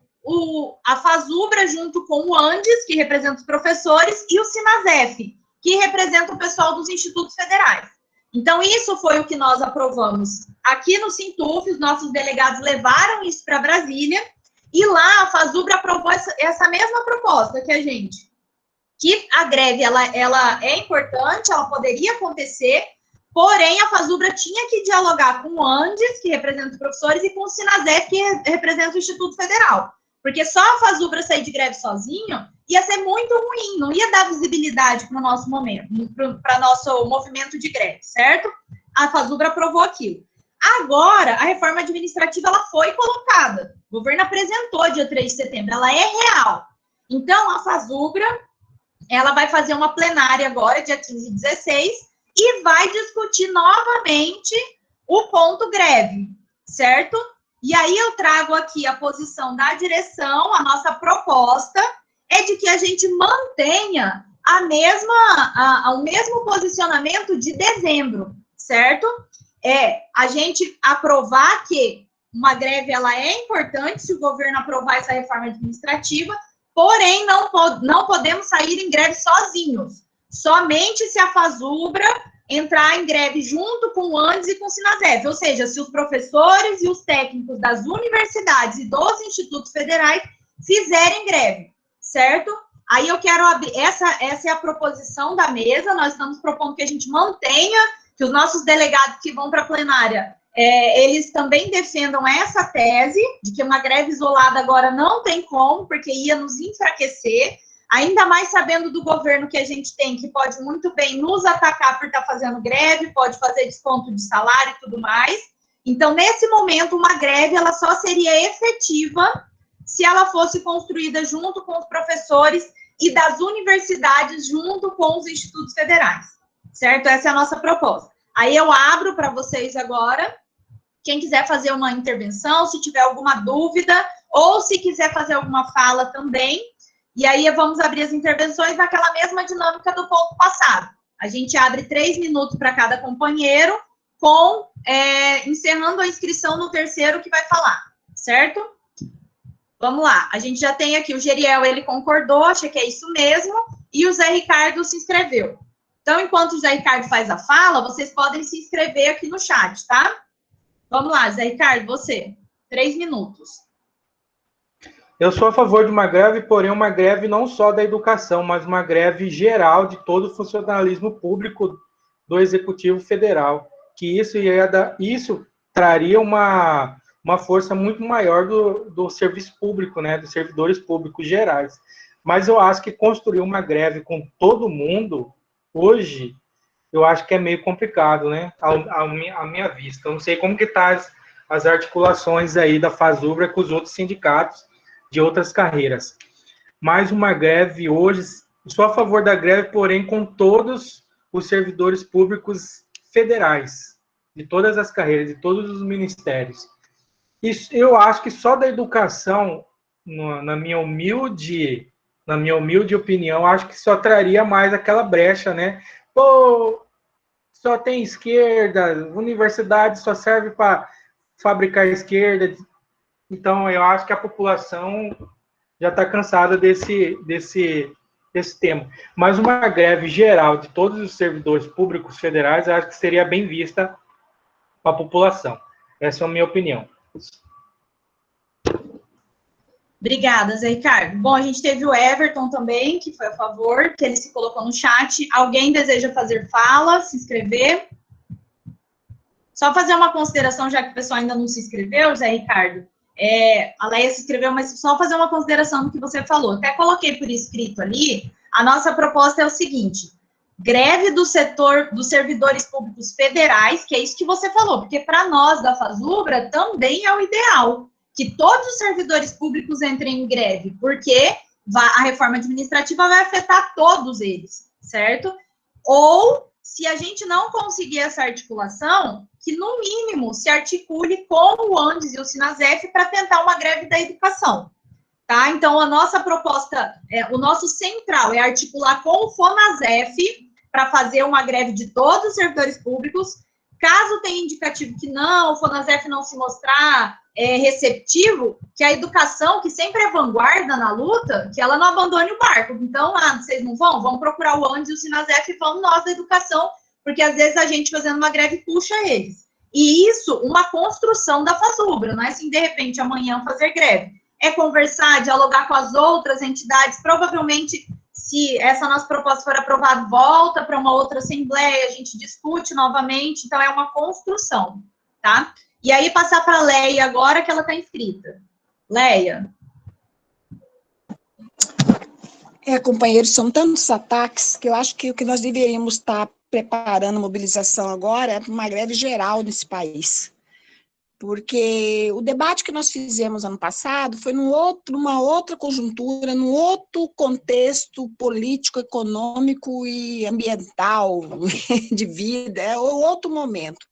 S1: a FASUBRA junto com o ANDES, que representa os professores, e o SINASEF, que representa o pessoal dos institutos federais. Então, isso foi o que nós aprovamos aqui no Sintuf, os nossos delegados levaram isso para Brasília, e lá a FASUBRA aprovou essa mesma proposta que a gente. que a greve ela é importante, ela poderia acontecer, porém a FASUBRA tinha que dialogar com o Andes, que representa os professores, e com o Sinasef, que representa o Instituto Federal. Porque só a FASUBRA sair de greve sozinho ia ser muito ruim, não ia dar visibilidade para o nosso momento, para nosso movimento de greve, certo? A FASUBRA aprovou aquilo. Agora, a reforma administrativa ela foi colocada. O governo apresentou dia 3 de setembro, ela é real. Então, a FASUBRA, ela vai fazer uma plenária agora, dia 15 e 16, e vai discutir novamente o ponto greve, certo? E aí eu trago aqui a posição da direção, a nossa proposta é de que a gente mantenha o mesmo posicionamento de dezembro, certo? A gente aprovar que uma greve ela é importante se o governo aprovar essa reforma administrativa, porém não podemos sair em greve sozinhos, somente se a FASUBRA entrar em greve junto com o Andes e com o Sinasef, ou seja, se os professores e os técnicos das universidades e dos institutos federais fizerem greve, certo? Aí eu quero abrir, essa é a proposição da mesa, nós estamos propondo que a gente mantenha, que os nossos delegados que vão para a plenária, eles também defendam essa tese, de que uma greve isolada agora não tem como, porque ia nos enfraquecer, ainda mais sabendo do governo que a gente tem, que pode muito bem nos atacar por estar fazendo greve, pode fazer desconto de salário e tudo mais. Então, nesse momento, uma greve, ela só seria efetiva se ela fosse construída junto com os professores e das universidades, junto com os institutos federais, certo? Essa é a nossa proposta. Aí eu abro para vocês agora, quem quiser fazer uma intervenção, se tiver alguma dúvida, ou se quiser fazer alguma fala também, e aí vamos abrir as intervenções naquela mesma dinâmica do ponto passado. A gente abre 3 minutos para cada companheiro, encerrando a inscrição no terceiro que vai falar, certo? Vamos lá, a gente já tem aqui o Geriel, ele concordou, achei que é isso mesmo, e o Zé Ricardo se inscreveu. Então, enquanto o Zé Ricardo faz a fala, vocês podem se inscrever aqui no chat, tá? Vamos lá, Zé Ricardo, você. 3 minutos.
S4: Eu sou a favor de uma greve, porém uma greve não só da educação, mas uma greve geral de todo o funcionalismo público do Executivo Federal, que isso traria uma força muito maior do serviço público, né, dos servidores públicos gerais. Mas eu acho que construir uma greve com todo mundo, hoje, eu acho que é meio complicado, né, à minha vista. Eu não sei como que tá as articulações aí da FASUBRA com os outros sindicatos de outras carreiras. Mas uma greve hoje, sou a favor da greve, porém com todos os servidores públicos federais, de todas as carreiras, de todos os ministérios. Isso, eu acho que só da educação, na minha humilde opinião, acho que só traria mais aquela brecha, né? Pô, só tem esquerda, universidade só serve para fabricar esquerda. Então, eu acho que a população já está cansada desse tema. Mas uma greve geral de todos os servidores públicos federais, eu acho que seria bem vista para a população. Essa é a minha opinião.
S1: Obrigada, Zé Ricardo. Bom, a gente teve o Everton também, que foi a favor, que ele se colocou no chat. Alguém deseja fazer fala, se inscrever? Só fazer uma consideração, já que o pessoal ainda não se inscreveu, Zé Ricardo. A Leia se inscreveu, mas só fazer uma consideração do que você falou. Até coloquei por escrito ali. A nossa proposta é o seguinte: greve do setor dos servidores públicos federais, que é isso que você falou, porque para nós da FASUBRA também é o ideal que todos os servidores públicos entrem em greve, porque a reforma administrativa vai afetar todos eles, certo? Ou, se a gente não conseguir essa articulação, que no mínimo se articule com o Andes e o Sinasef para tentar uma greve da educação, tá? Então, a nossa proposta, o nosso central é articular com o FONASEF para fazer uma greve de todos os servidores públicos. Caso tenha indicativo que não, o FONASEF não se mostrar receptivo, que a educação, que sempre é vanguarda na luta, que ela não abandone o barco. Então, vocês não vão? Vamos procurar o Andes e o Sinasef e vamos nós da educação, porque às vezes a gente fazendo uma greve puxa eles. E isso, uma construção da FASUBRA, não é assim, de repente, amanhã fazer greve. É conversar, dialogar com as outras entidades, provavelmente, se essa nossa proposta for aprovada, volta para uma outra assembleia, a gente discute novamente, então é uma construção, tá? E aí passar para a Leia agora, que ela está inscrita. Leia.
S2: Companheiros, são tantos ataques que eu acho que o que nós deveríamos estar preparando a mobilização agora é uma greve geral nesse país. Porque o debate que nós fizemos ano passado foi numa outra conjuntura, num outro contexto político, econômico e ambiental, de vida, é outro momento.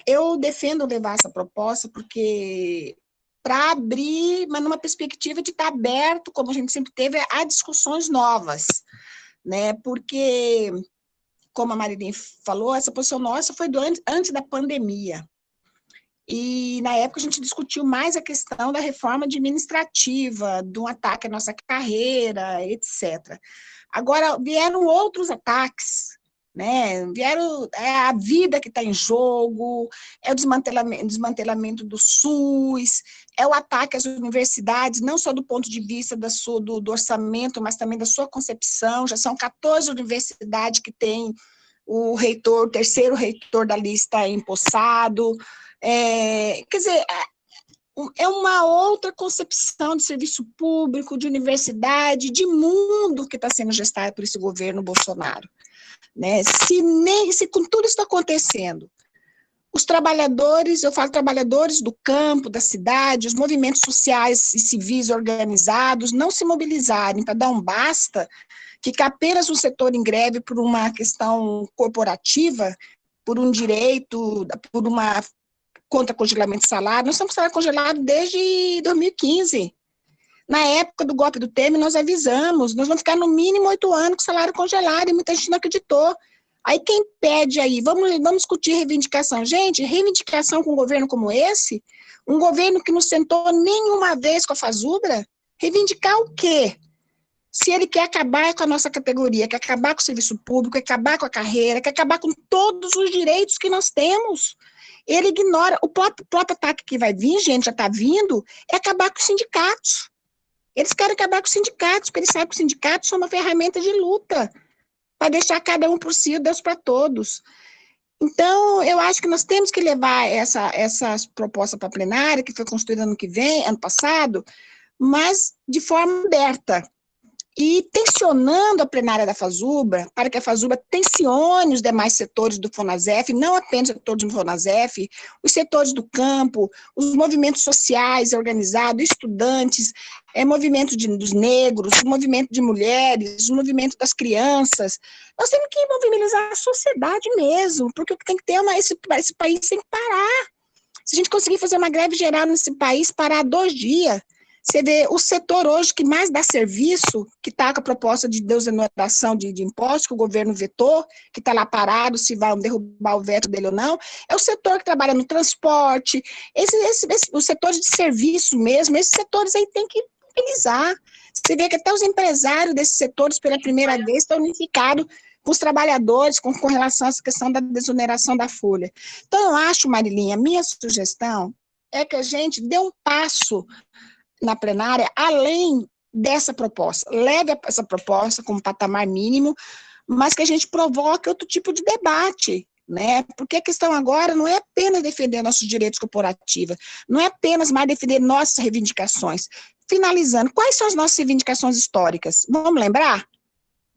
S2: Eu defendo levar essa proposta porque para abrir, mas numa perspectiva de estar aberto, como a gente sempre teve, a discussões novas, né? Porque, como a Marilene falou, essa posição nossa foi antes da pandemia. E, na época, a gente discutiu mais a questão da reforma administrativa, do ataque à nossa carreira, etc. Agora, vieram outros ataques, né? Vieram a vida que está em jogo, é o desmantelamento do SUS, é o ataque às universidades, não só do ponto de vista do orçamento, mas também da sua concepção. Já são 14 universidades que têm o terceiro reitor da lista empossado. Quer dizer, é uma outra concepção de serviço público, de universidade, de mundo que está sendo gestado por esse governo Bolsonaro. Né? Se com tudo isso está acontecendo, os trabalhadores, eu falo trabalhadores do campo, da cidade, os movimentos sociais e civis organizados não se mobilizarem para dar um basta, ficar apenas um setor em greve por uma questão corporativa, por um direito, por uma contra congelamento de salário. Nós estamos com salário congelado desde 2015. Na época do golpe do Temer, nós avisamos, nós vamos ficar no mínimo 8 anos com salário congelado, e muita gente não acreditou. Aí quem pede aí, vamos discutir reivindicação. Gente, reivindicação com um governo como esse, um governo que não sentou nenhuma vez com a Fazubra, reivindicar o quê? Se ele quer acabar com a nossa categoria, quer acabar com o serviço público, quer acabar com a carreira, quer acabar com todos os direitos que nós temos, ele ignora. O próprio ataque que vai vir, gente, já está vindo, é acabar com os sindicatos. Eles querem acabar com os sindicatos, porque eles sabem que os sindicatos são uma ferramenta de luta, para deixar cada um por si, Deus para todos. Então, eu acho que nós temos que levar essa proposta para a plenária, que foi construída ano passado, mas de forma aberta. E tensionando a plenária da Fazubra, para que a Fazubra tensione os demais setores do FONASEF, não apenas os setores do FONASEF, os setores do campo, os movimentos sociais organizados, estudantes, movimento dos negros, o movimento de mulheres, o movimento das crianças. Nós temos que mobilizar a sociedade mesmo, porque o que tem que ter esse país tem que parar. Se a gente conseguir fazer uma greve geral nesse país, parar 2 dias, você vê o setor hoje que mais dá serviço, que está com a proposta de desoneração de impostos, que o governo vetou, que está lá parado, se vai derrubar o veto dele ou não, é o setor que trabalha no transporte, os setores de serviço mesmo, esses setores aí tem que mobilizar. Você vê que até os empresários desses setores, pela primeira vez, estão unificados com os trabalhadores com relação a essa questão da desoneração da folha. Então, eu acho, Marilinha, a minha sugestão é que a gente dê um passo na plenária, além dessa proposta. Leve essa proposta como patamar mínimo, mas que a gente provoque outro tipo de debate, né? Porque a questão agora não é apenas defender nossos direitos corporativos, não é apenas mais defender nossas reivindicações. Finalizando, quais são as nossas reivindicações históricas? Vamos lembrar?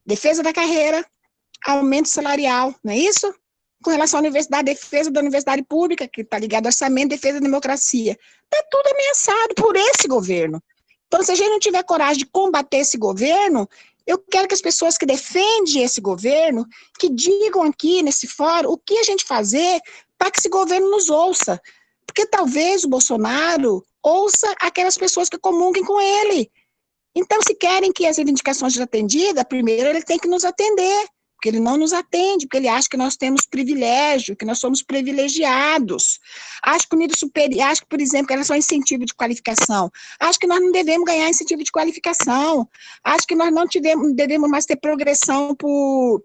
S2: Defesa da carreira, aumento salarial, não é isso? Com relação à universidade, defesa da universidade pública, que está ligado ao orçamento, defesa da democracia. Está tudo ameaçado por esse governo. Então, se a gente não tiver coragem de combater esse governo, eu quero que as pessoas que defendem esse governo, que digam aqui nesse fórum o que a gente fazer para que esse governo nos ouça. Porque talvez o Bolsonaro ouça aquelas pessoas que comunguem com ele. Então, se querem que as reivindicações sejam atendidas, primeiro ele tem que nos atender. Porque ele não nos atende, porque ele acha que nós temos privilégio, que nós somos privilegiados. Acho que o nível superior, acho que, por exemplo, que era só incentivo de qualificação. Acho que nós não devemos ganhar incentivo de qualificação. Acho que nós não devemos mais ter progressão por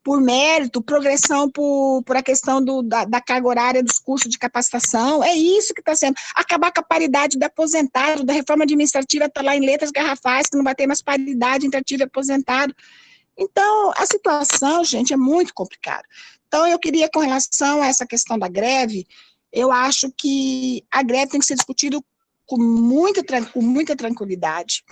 S2: por mérito, progressão por a questão da carga horária dos cursos de capacitação, é isso que está sendo. Acabar com a paridade do aposentado, da reforma administrativa está lá em letras garrafais, que não vai ter mais paridade entre ativo e aposentado. Então, a situação, gente, é muito complicada. Então, eu queria, com relação a essa questão da greve, eu acho que a greve tem que ser discutida com muita tranquilidade,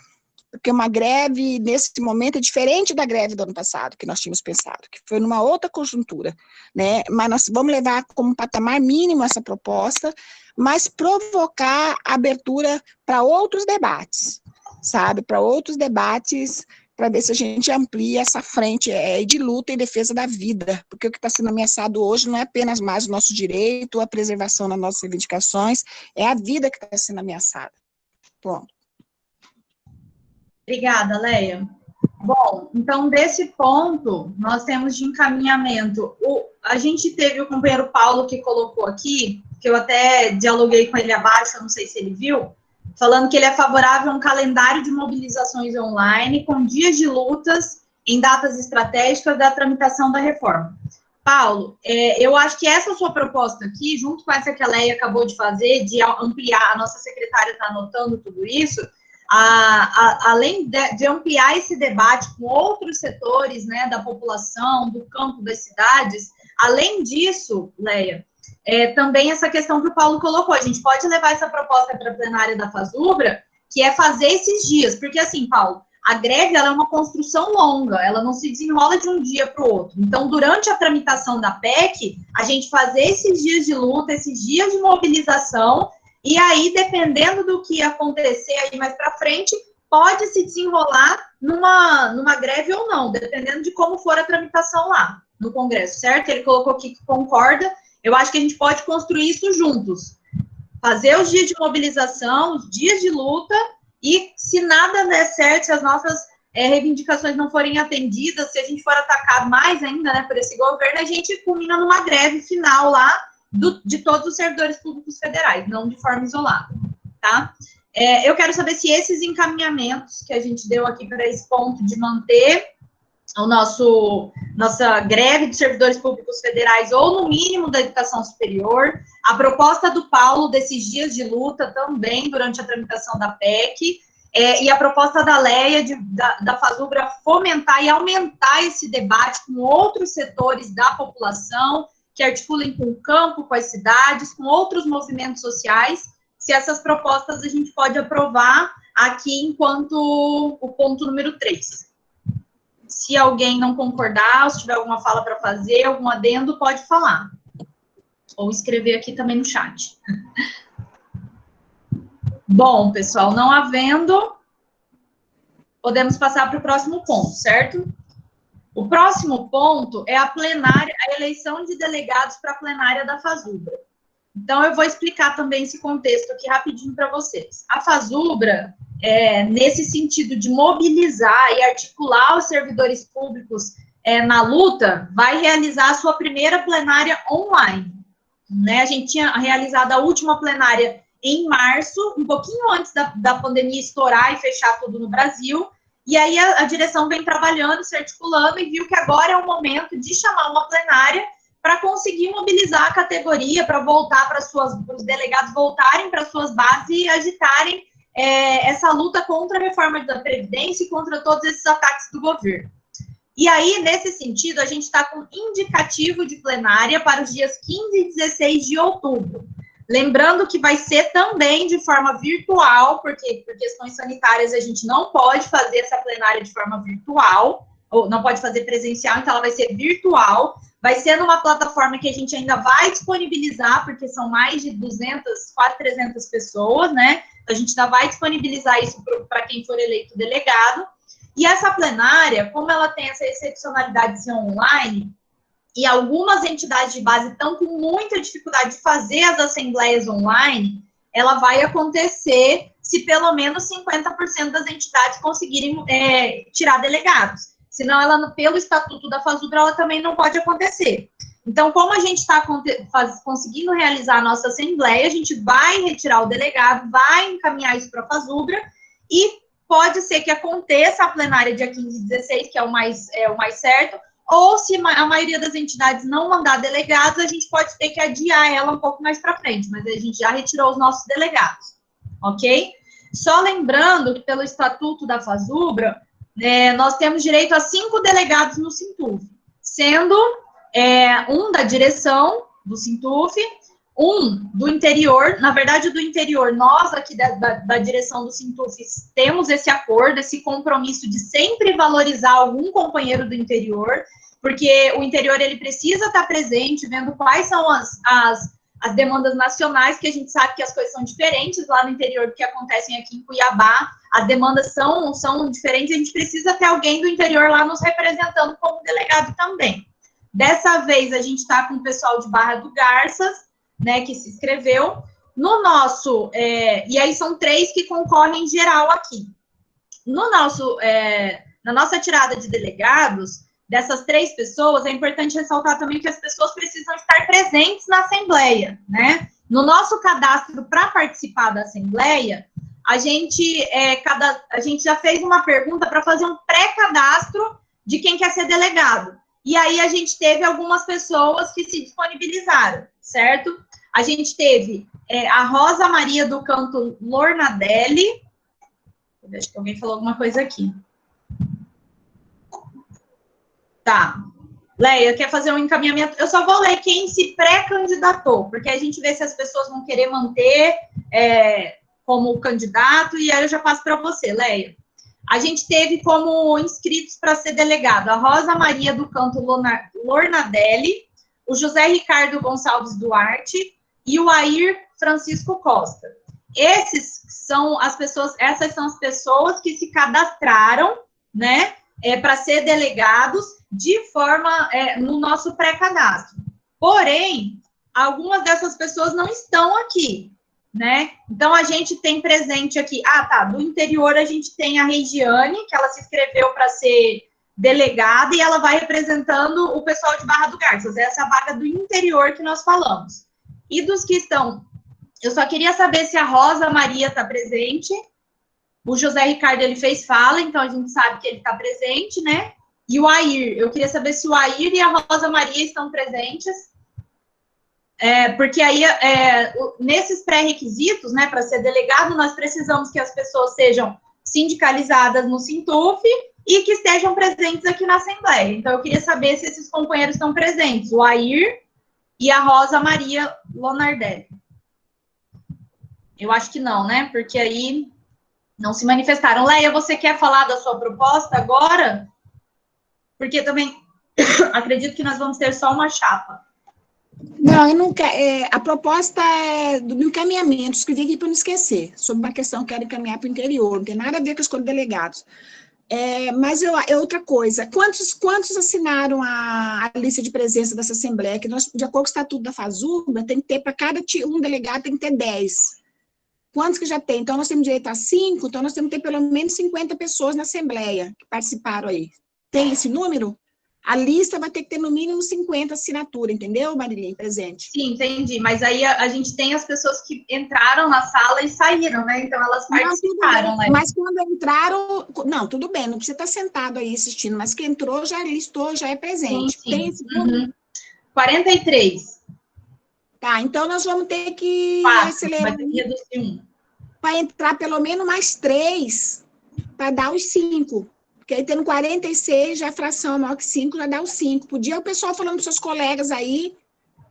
S2: porque uma greve, nesse momento, é diferente da greve do ano passado, que nós tínhamos pensado, que foi numa outra conjuntura, né? Mas nós vamos levar como patamar mínimo essa proposta, mas provocar abertura para outros debates, sabe? Para outros debates, para ver se a gente amplia essa frente de luta em defesa da vida, porque o que está sendo ameaçado hoje não é apenas mais o nosso direito, a preservação das nossas reivindicações, é a vida que está sendo ameaçada. Pronto.
S1: Obrigada, Leia. Bom, então, desse ponto, nós temos de encaminhamento. A gente teve o companheiro Paulo que colocou aqui, que eu até dialoguei com ele abaixo, eu não sei se ele viu, falando que ele é favorável a um calendário de mobilizações online com dias de lutas em datas estratégicas da tramitação da reforma. Paulo, eu acho que essa sua proposta aqui, junto com essa que a Leia acabou de fazer, de ampliar, a nossa secretária está anotando tudo isso, além de ampliar esse debate com outros setores, né, da população, do campo, das cidades, além disso, Leia, também essa questão que o Paulo colocou, a gente pode levar essa proposta para a plenária da FASUBRA, que é fazer esses dias, porque assim, Paulo, a greve ela é uma construção longa, ela não se desenrola de um dia para o outro. Então, durante a tramitação da PEC, a gente fazer esses dias de luta, esses dias de mobilização, e aí, dependendo do que acontecer aí mais para frente, pode se desenrolar numa greve ou não, dependendo de como for a tramitação lá no Congresso, certo? Ele colocou aqui que concorda. Eu acho que a gente pode construir isso juntos. Fazer os dias de mobilização, os dias de luta, e se nada der certo, se as nossas reivindicações não forem atendidas, se a gente for atacado mais ainda, né, por esse governo, a gente culmina numa greve final lá de todos os servidores públicos federais, não de forma isolada, tá? Eu quero saber se esses encaminhamentos que a gente deu aqui para esse ponto de manter nossa greve de servidores públicos federais, ou no mínimo da educação superior, a proposta do Paulo desses dias de luta também durante a tramitação da PEC, e a proposta da Leia da FASUBRA fomentar e aumentar esse debate com outros setores da população, que articulem com o campo, com as cidades, com outros movimentos sociais, se essas propostas a gente pode aprovar aqui enquanto o ponto número 3. Se alguém não concordar, ou se tiver alguma fala para fazer, algum adendo, pode falar. Ou escrever aqui também no chat. Bom, pessoal, não havendo, podemos passar para o próximo ponto, certo? O próximo ponto é a eleição de delegados para a plenária da FASUBRA. Então, eu vou explicar também esse contexto aqui rapidinho para vocês. A FASUBRA, nesse sentido de mobilizar e articular os servidores públicos na luta, vai realizar a sua primeira plenária online. Né? A gente tinha realizado a última plenária em março, um pouquinho antes da pandemia estourar e fechar tudo no Brasil, e aí a direção vem trabalhando, se articulando, e viu que agora é o momento de chamar uma plenária para conseguir mobilizar a categoria, para voltar para os delegados voltarem para suas bases e agitarem essa luta contra a reforma da Previdência e contra todos esses ataques do governo. E aí, nesse sentido, a gente está com indicativo de plenária para os dias 15 e 16 de outubro. Lembrando que vai ser também de forma virtual, porque por questões sanitárias a gente não pode fazer essa plenária de forma virtual, ou não pode fazer presencial, então ela vai ser virtual. Vai ser numa plataforma que a gente ainda vai disponibilizar, porque são mais de 200, quase 300 pessoas, né? Então, a gente ainda vai disponibilizar isso para quem for eleito delegado. E essa plenária, como ela tem essa excepcionalidade de ser online, e algumas entidades de base estão com muita dificuldade de fazer as assembleias online, ela vai acontecer se pelo menos 50% das entidades conseguirem tirar delegados. Senão, ela, pelo estatuto da FASUBRA, ela também não pode acontecer. Então, como a gente está conseguindo realizar a nossa assembleia, a gente vai retirar o delegado, vai encaminhar isso para a FASUBRA, e pode ser que aconteça a plenária dia 15 e 16, que é o mais certo, ou se a maioria das entidades não mandar delegados, a gente pode ter que adiar ela um pouco mais para frente, mas a gente já retirou os nossos delegados, ok? Só lembrando que pelo Estatuto da FASUBRA, nós temos direito a 5 delegados no Sintuf, sendo um da direção do Sintuf, um do interior. Na verdade, do interior, nós aqui da direção do Sintuf temos esse acordo, esse compromisso de sempre valorizar algum companheiro do interior, porque o interior ele precisa estar presente, vendo quais são as demandas nacionais, que a gente sabe que as coisas são diferentes lá no interior do que acontecem aqui em Cuiabá, as demandas são diferentes, a gente precisa ter alguém do interior lá nos representando como delegado também. Dessa vez, a gente está com o pessoal de Barra do Garças, né, que se inscreveu. No nosso, e aí são 3 que concorrem em geral aqui. No nosso, na nossa tirada de delegados, dessas 3 pessoas, é importante ressaltar também que as pessoas precisam estar presentes na Assembleia, né? No nosso cadastro para participar da Assembleia, a gente já fez uma pergunta para fazer um pré-cadastro de quem quer ser delegado. E aí a gente teve algumas pessoas que se disponibilizaram, certo? A gente teve a Rosa Maria do Canto Lornadelli. Acho que alguém falou alguma coisa aqui. Tá. Leia, quer fazer um encaminhamento? Eu só vou ler quem se pré-candidatou, porque a gente vê se as pessoas vão querer manter como candidato, e aí eu já passo para você, Leia. A gente teve como inscritos para ser delegado a Rosa Maria do Canto Lornadelli, o José Ricardo Gonçalves Duarte e o Air Francisco Costa. Essas são as pessoas que se cadastraram, né, para ser delegados de forma no nosso pré-cadastro. Porém, algumas dessas pessoas não estão aqui, né? Então, a gente tem presente aqui, do interior a gente tem a Regiane, que ela se inscreveu para ser delegada, e ela vai representando o pessoal de Barra do Garças, essa é a vaga do interior que nós falamos. E dos que estão, eu só queria saber se a Rosa Maria está presente, o José Ricardo, ele fez fala, então a gente sabe que ele está presente, né? E o Air, eu queria saber se o Air e a Rosa Maria estão presentes, porque aí, nesses pré-requisitos, né, para ser delegado, nós precisamos que as pessoas sejam sindicalizadas no Sintuf e que estejam presentes aqui na Assembleia. Então, eu queria saber se esses companheiros estão presentes, o Air e a Rosa Maria Lonardelli. Eu acho que não, né, porque aí não se manifestaram. Leia, você quer falar da sua proposta agora? Porque também acredito que nós vamos ter só uma chapa.
S2: Não, eu não quero. A proposta é do encaminhamento, escrevi aqui para não esquecer, sobre uma questão que eu quero encaminhar para o interior, não tem nada a ver com a escolha de delegados. Mas outra coisa, quantos assinaram a lista de presença dessa Assembleia? Que nós, de acordo com o Estatuto da FASUBRA, tem que ter, para cada um delegado, tem que ter 10. Quantos que já tem? Então, nós temos direito a 5, então nós temos que ter pelo menos 50 pessoas na Assembleia que participaram aí. Tem esse número? A lista vai ter que ter no mínimo 50 assinaturas, entendeu, Marilinha, presente?
S1: Sim, entendi, mas aí a gente tem as pessoas que entraram na sala e saíram, né? Então elas participaram, né?
S2: Mas quando entraram, não, tudo bem, não precisa estar sentado aí assistindo, mas quem entrou já listou, já é presente.
S1: Sim.
S2: Tem esse número?
S1: 43.
S2: Tá, então nós vamos ter que
S1: 4,
S2: acelerar.
S1: vai ter que reduzir 1.
S2: Para entrar pelo menos mais 3, para dar os 5. Porque aí tendo 46, já a fração maior que 5, já dá os 5. Podia o pessoal falando para seus colegas aí,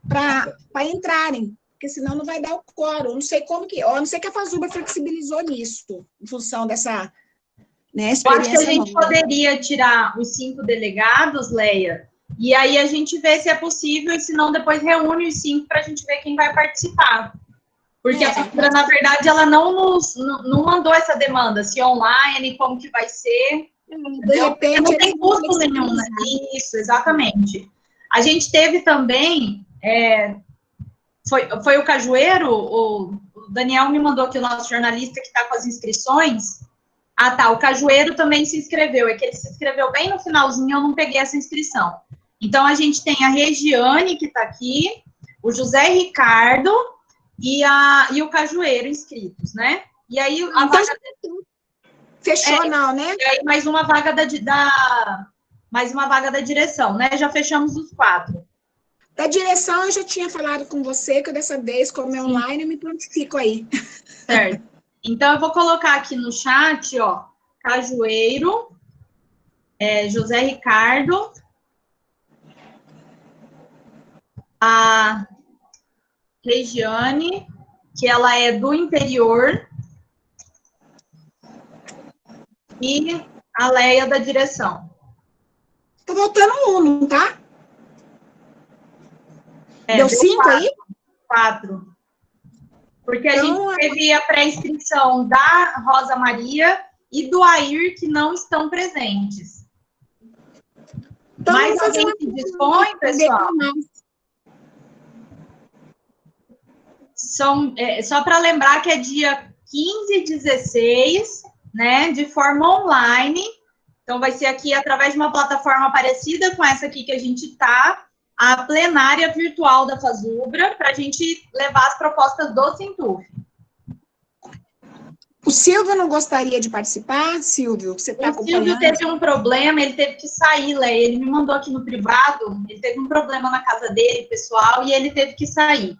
S2: para entrarem, porque senão não vai dar o quórum. Não sei como que... não sei que a FASUBRA flexibilizou nisso, em função dessa, né, experiência.
S1: Eu acho que a gente poderia tirar os 5 delegados, Leia, e aí a gente vê se é possível, e se não, depois reúne os 5 para a gente ver quem vai participar. Porque a FASUBRA, na verdade, ela não mandou essa demanda, se online, como que vai ser...
S2: De repente,
S1: não tem custo nenhum, né? Isso, exatamente. A gente teve também, foi o Cajueiro, o Daniel me mandou aqui, o nosso jornalista que está com as inscrições. O Cajueiro também se inscreveu, é que ele se inscreveu bem no finalzinho, eu não peguei essa inscrição. Então, a gente tem a Regiane, que está aqui, o José Ricardo e o Cajueiro inscritos, né? E aí, a vaga...
S2: Fechou, não, né?
S1: E aí, mais uma vaga mais uma vaga da direção, né? Já fechamos os 4.
S2: Da direção, eu já tinha falado com você, que dessa vez, como é online, eu me prontifico aí.
S1: Certo. Então, eu vou colocar aqui no chat, ó, Cajueiro, José Ricardo, a Regiane, que ela é do interior, e a Leia da direção.
S2: Tá voltando um, não tá? Deu 5 aí?
S1: 4. Porque a
S2: Então,
S1: gente teve a pré-inscrição da Rosa Maria e do Air, que não estão presentes.
S2: Então,
S1: Mas alguém se dispõe, pessoal? Só para lembrar que é dia 15 e 16, né, de forma online. Então, vai ser aqui através de uma plataforma parecida com essa aqui que a gente está, a plenária virtual da Fasubra, para a gente levar as propostas do Sintuf.
S2: O Silvio não gostaria de participar? Silvio, você está acompanhando?
S1: O Silvio teve um problema, ele teve que sair, Leia. Ele me mandou aqui no privado, ele teve um problema na casa dele, pessoal, e ele teve que sair.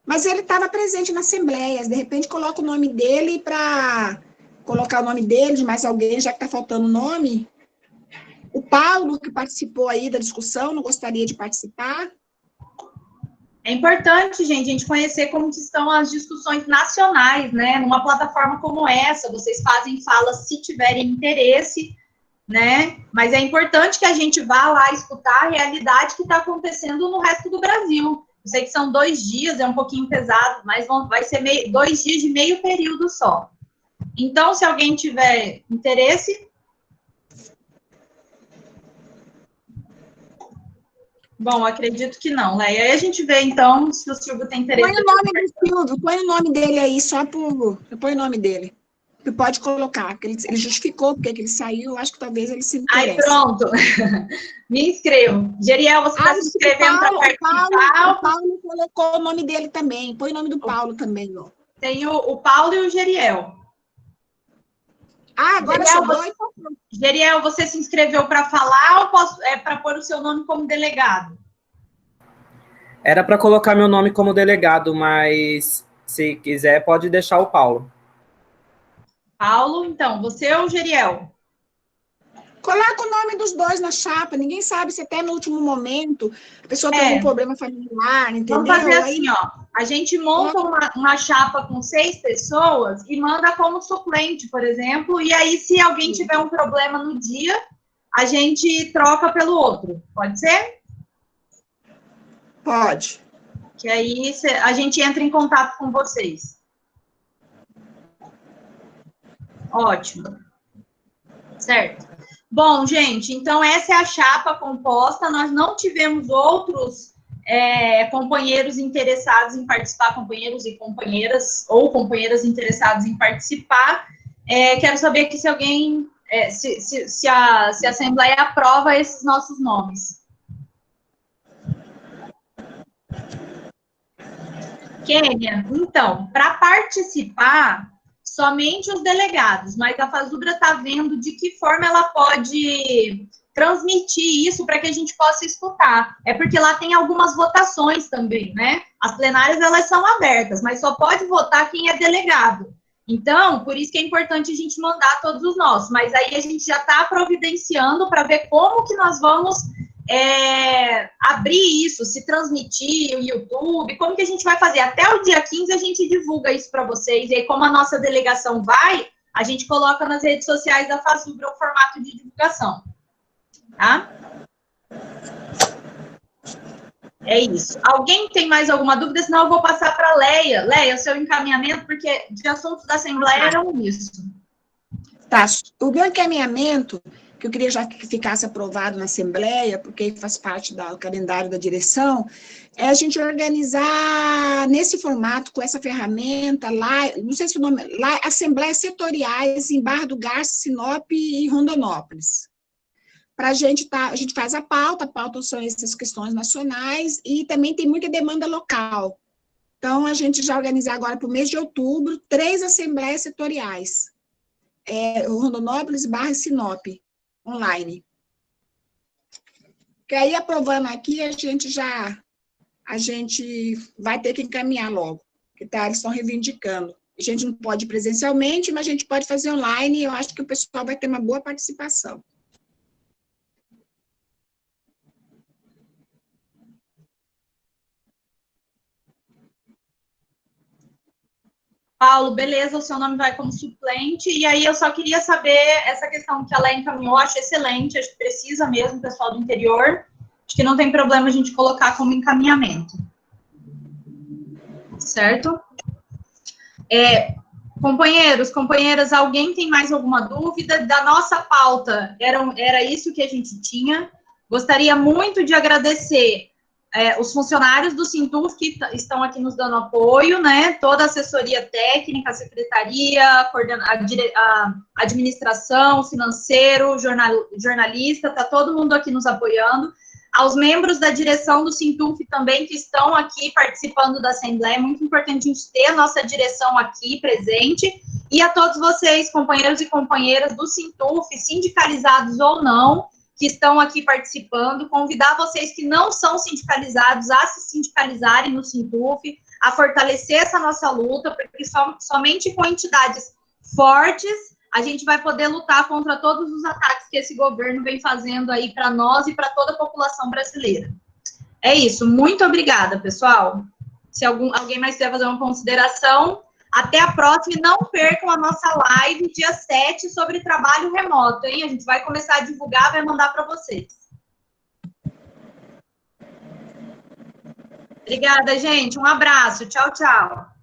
S2: Mas ele estava presente na Assembleia, de repente coloca o nome dele para colocar o nome dele, de mais alguém, já que está faltando nome. O Paulo, que participou aí da discussão, não gostaria de participar?
S1: É importante, gente, a gente conhecer como estão as discussões nacionais, né? Numa plataforma como essa, vocês fazem falas se tiverem interesse, né? Mas é importante que a gente vá lá escutar a realidade que está acontecendo no resto do Brasil. Eu sei que são 2 dias, é um pouquinho pesado, mas vai ser 2 dias de meio período só. Então, se alguém tiver interesse... Bom, acredito que não, né? E aí a gente vê, então, se o Silvio tem interesse.
S2: Põe o nome do Silvio, põe o nome dele aí, só por... Põe o nome dele. Você pode colocar, porque ele justificou porque ele saiu, acho que talvez ele se interesse.
S1: Aí, pronto. Me inscrevo. Geriel, você está se inscrevendo para participar?
S2: O Paulo colocou o nome dele também. Põe o nome do Paulo também, ó.
S1: Tem o Paulo e o Geriel.
S2: Ah, agora chegou.
S1: Geriel, você se inscreveu para falar ou para pôr o seu nome como delegado?
S6: Era para colocar meu nome como delegado, mas se quiser pode deixar o Paulo.
S1: Paulo, então, você ou o Geriel?
S2: Coloca o nome dos dois na chapa, ninguém sabe se até no último momento a pessoa tem algum problema familiar, entendeu?
S1: Vamos fazer assim, ó, a gente monta uma chapa com 6 pessoas e manda como suplente, por exemplo, e aí se alguém tiver um problema no dia, a gente troca pelo outro, pode ser?
S2: Pode.
S1: Que aí a gente entra em contato com vocês. Ótimo. Certo. Bom, gente, então essa é a chapa composta. Nós não tivemos outros companheiros interessados em participar, companheiros e companheiras, ou companheiras interessadas em participar. Quero saber aqui se alguém, se a Assembleia aprova esses nossos nomes. Kênia, então, para participar, somente os delegados, mas a Fasubra está vendo de que forma ela pode transmitir isso para que a gente possa escutar. É porque lá tem algumas votações também, né? As plenárias, elas são abertas, mas só pode votar quem é delegado. Então, por isso que é importante a gente mandar todos os nossos, mas aí a gente já está providenciando para ver como que nós vamos abrir isso, se transmitir o YouTube, como que a gente vai fazer? Até o dia 15 a gente divulga isso para vocês, e aí como a nossa delegação vai, a gente coloca nas redes sociais da Fasubra o formato de divulgação, tá? É isso. Alguém tem mais alguma dúvida? Senão eu vou passar para a Leia. Leia, o seu encaminhamento, porque de assuntos da Assembleia eram isso.
S2: Tá, o meu encaminhamento, que eu queria já que ficasse aprovado na Assembleia, porque faz parte do calendário da direção, é a gente organizar nesse formato, com essa ferramenta, lá, não sei se o nome, lá, Assembleias Setoriais em Barra do Garça, Sinop e Rondonópolis. Para a gente faz a pauta são essas questões nacionais, e também tem muita demanda local. Então, a gente já organizar agora para o mês de outubro, 3 assembleias setoriais. Rondonópolis, Barra e Sinop, online. Porque aí, aprovando aqui, a gente vai ter que encaminhar logo, porque eles estão reivindicando. A gente não pode ir presencialmente, mas a gente pode fazer online, e eu acho que o pessoal vai ter uma boa participação.
S1: Paulo, beleza, o seu nome vai como suplente, e aí eu só queria saber essa questão que ela encaminhou, acho excelente, acho que precisa mesmo, pessoal do interior, acho que não tem problema a gente colocar como encaminhamento. Certo? Companheiros, companheiras, alguém tem mais alguma dúvida? Da nossa pauta, era isso que a gente tinha. Gostaria muito de agradecer os funcionários do Sintuf que estão aqui nos dando apoio, né? Toda a assessoria técnica, a secretaria, a administração, financeiro, jornalista, está todo mundo aqui nos apoiando. Aos membros da direção do Sintuf também que estão aqui participando da Assembleia, é muito importante a gente ter a nossa direção aqui presente, e a todos vocês, companheiros e companheiras do Sintuf, sindicalizados ou não, que estão aqui participando, convidar vocês que não são sindicalizados a se sindicalizarem no Sintuf, a fortalecer essa nossa luta, porque somente com entidades fortes a gente vai poder lutar contra todos os ataques que esse governo vem fazendo aí para nós e para toda a população brasileira. É isso, muito obrigada, pessoal. Se alguém mais quiser fazer uma consideração, até a próxima, e não percam a nossa live dia 7 sobre trabalho remoto, hein? A gente vai começar a divulgar, vai mandar para vocês. Obrigada, gente. Um abraço. Tchau, tchau.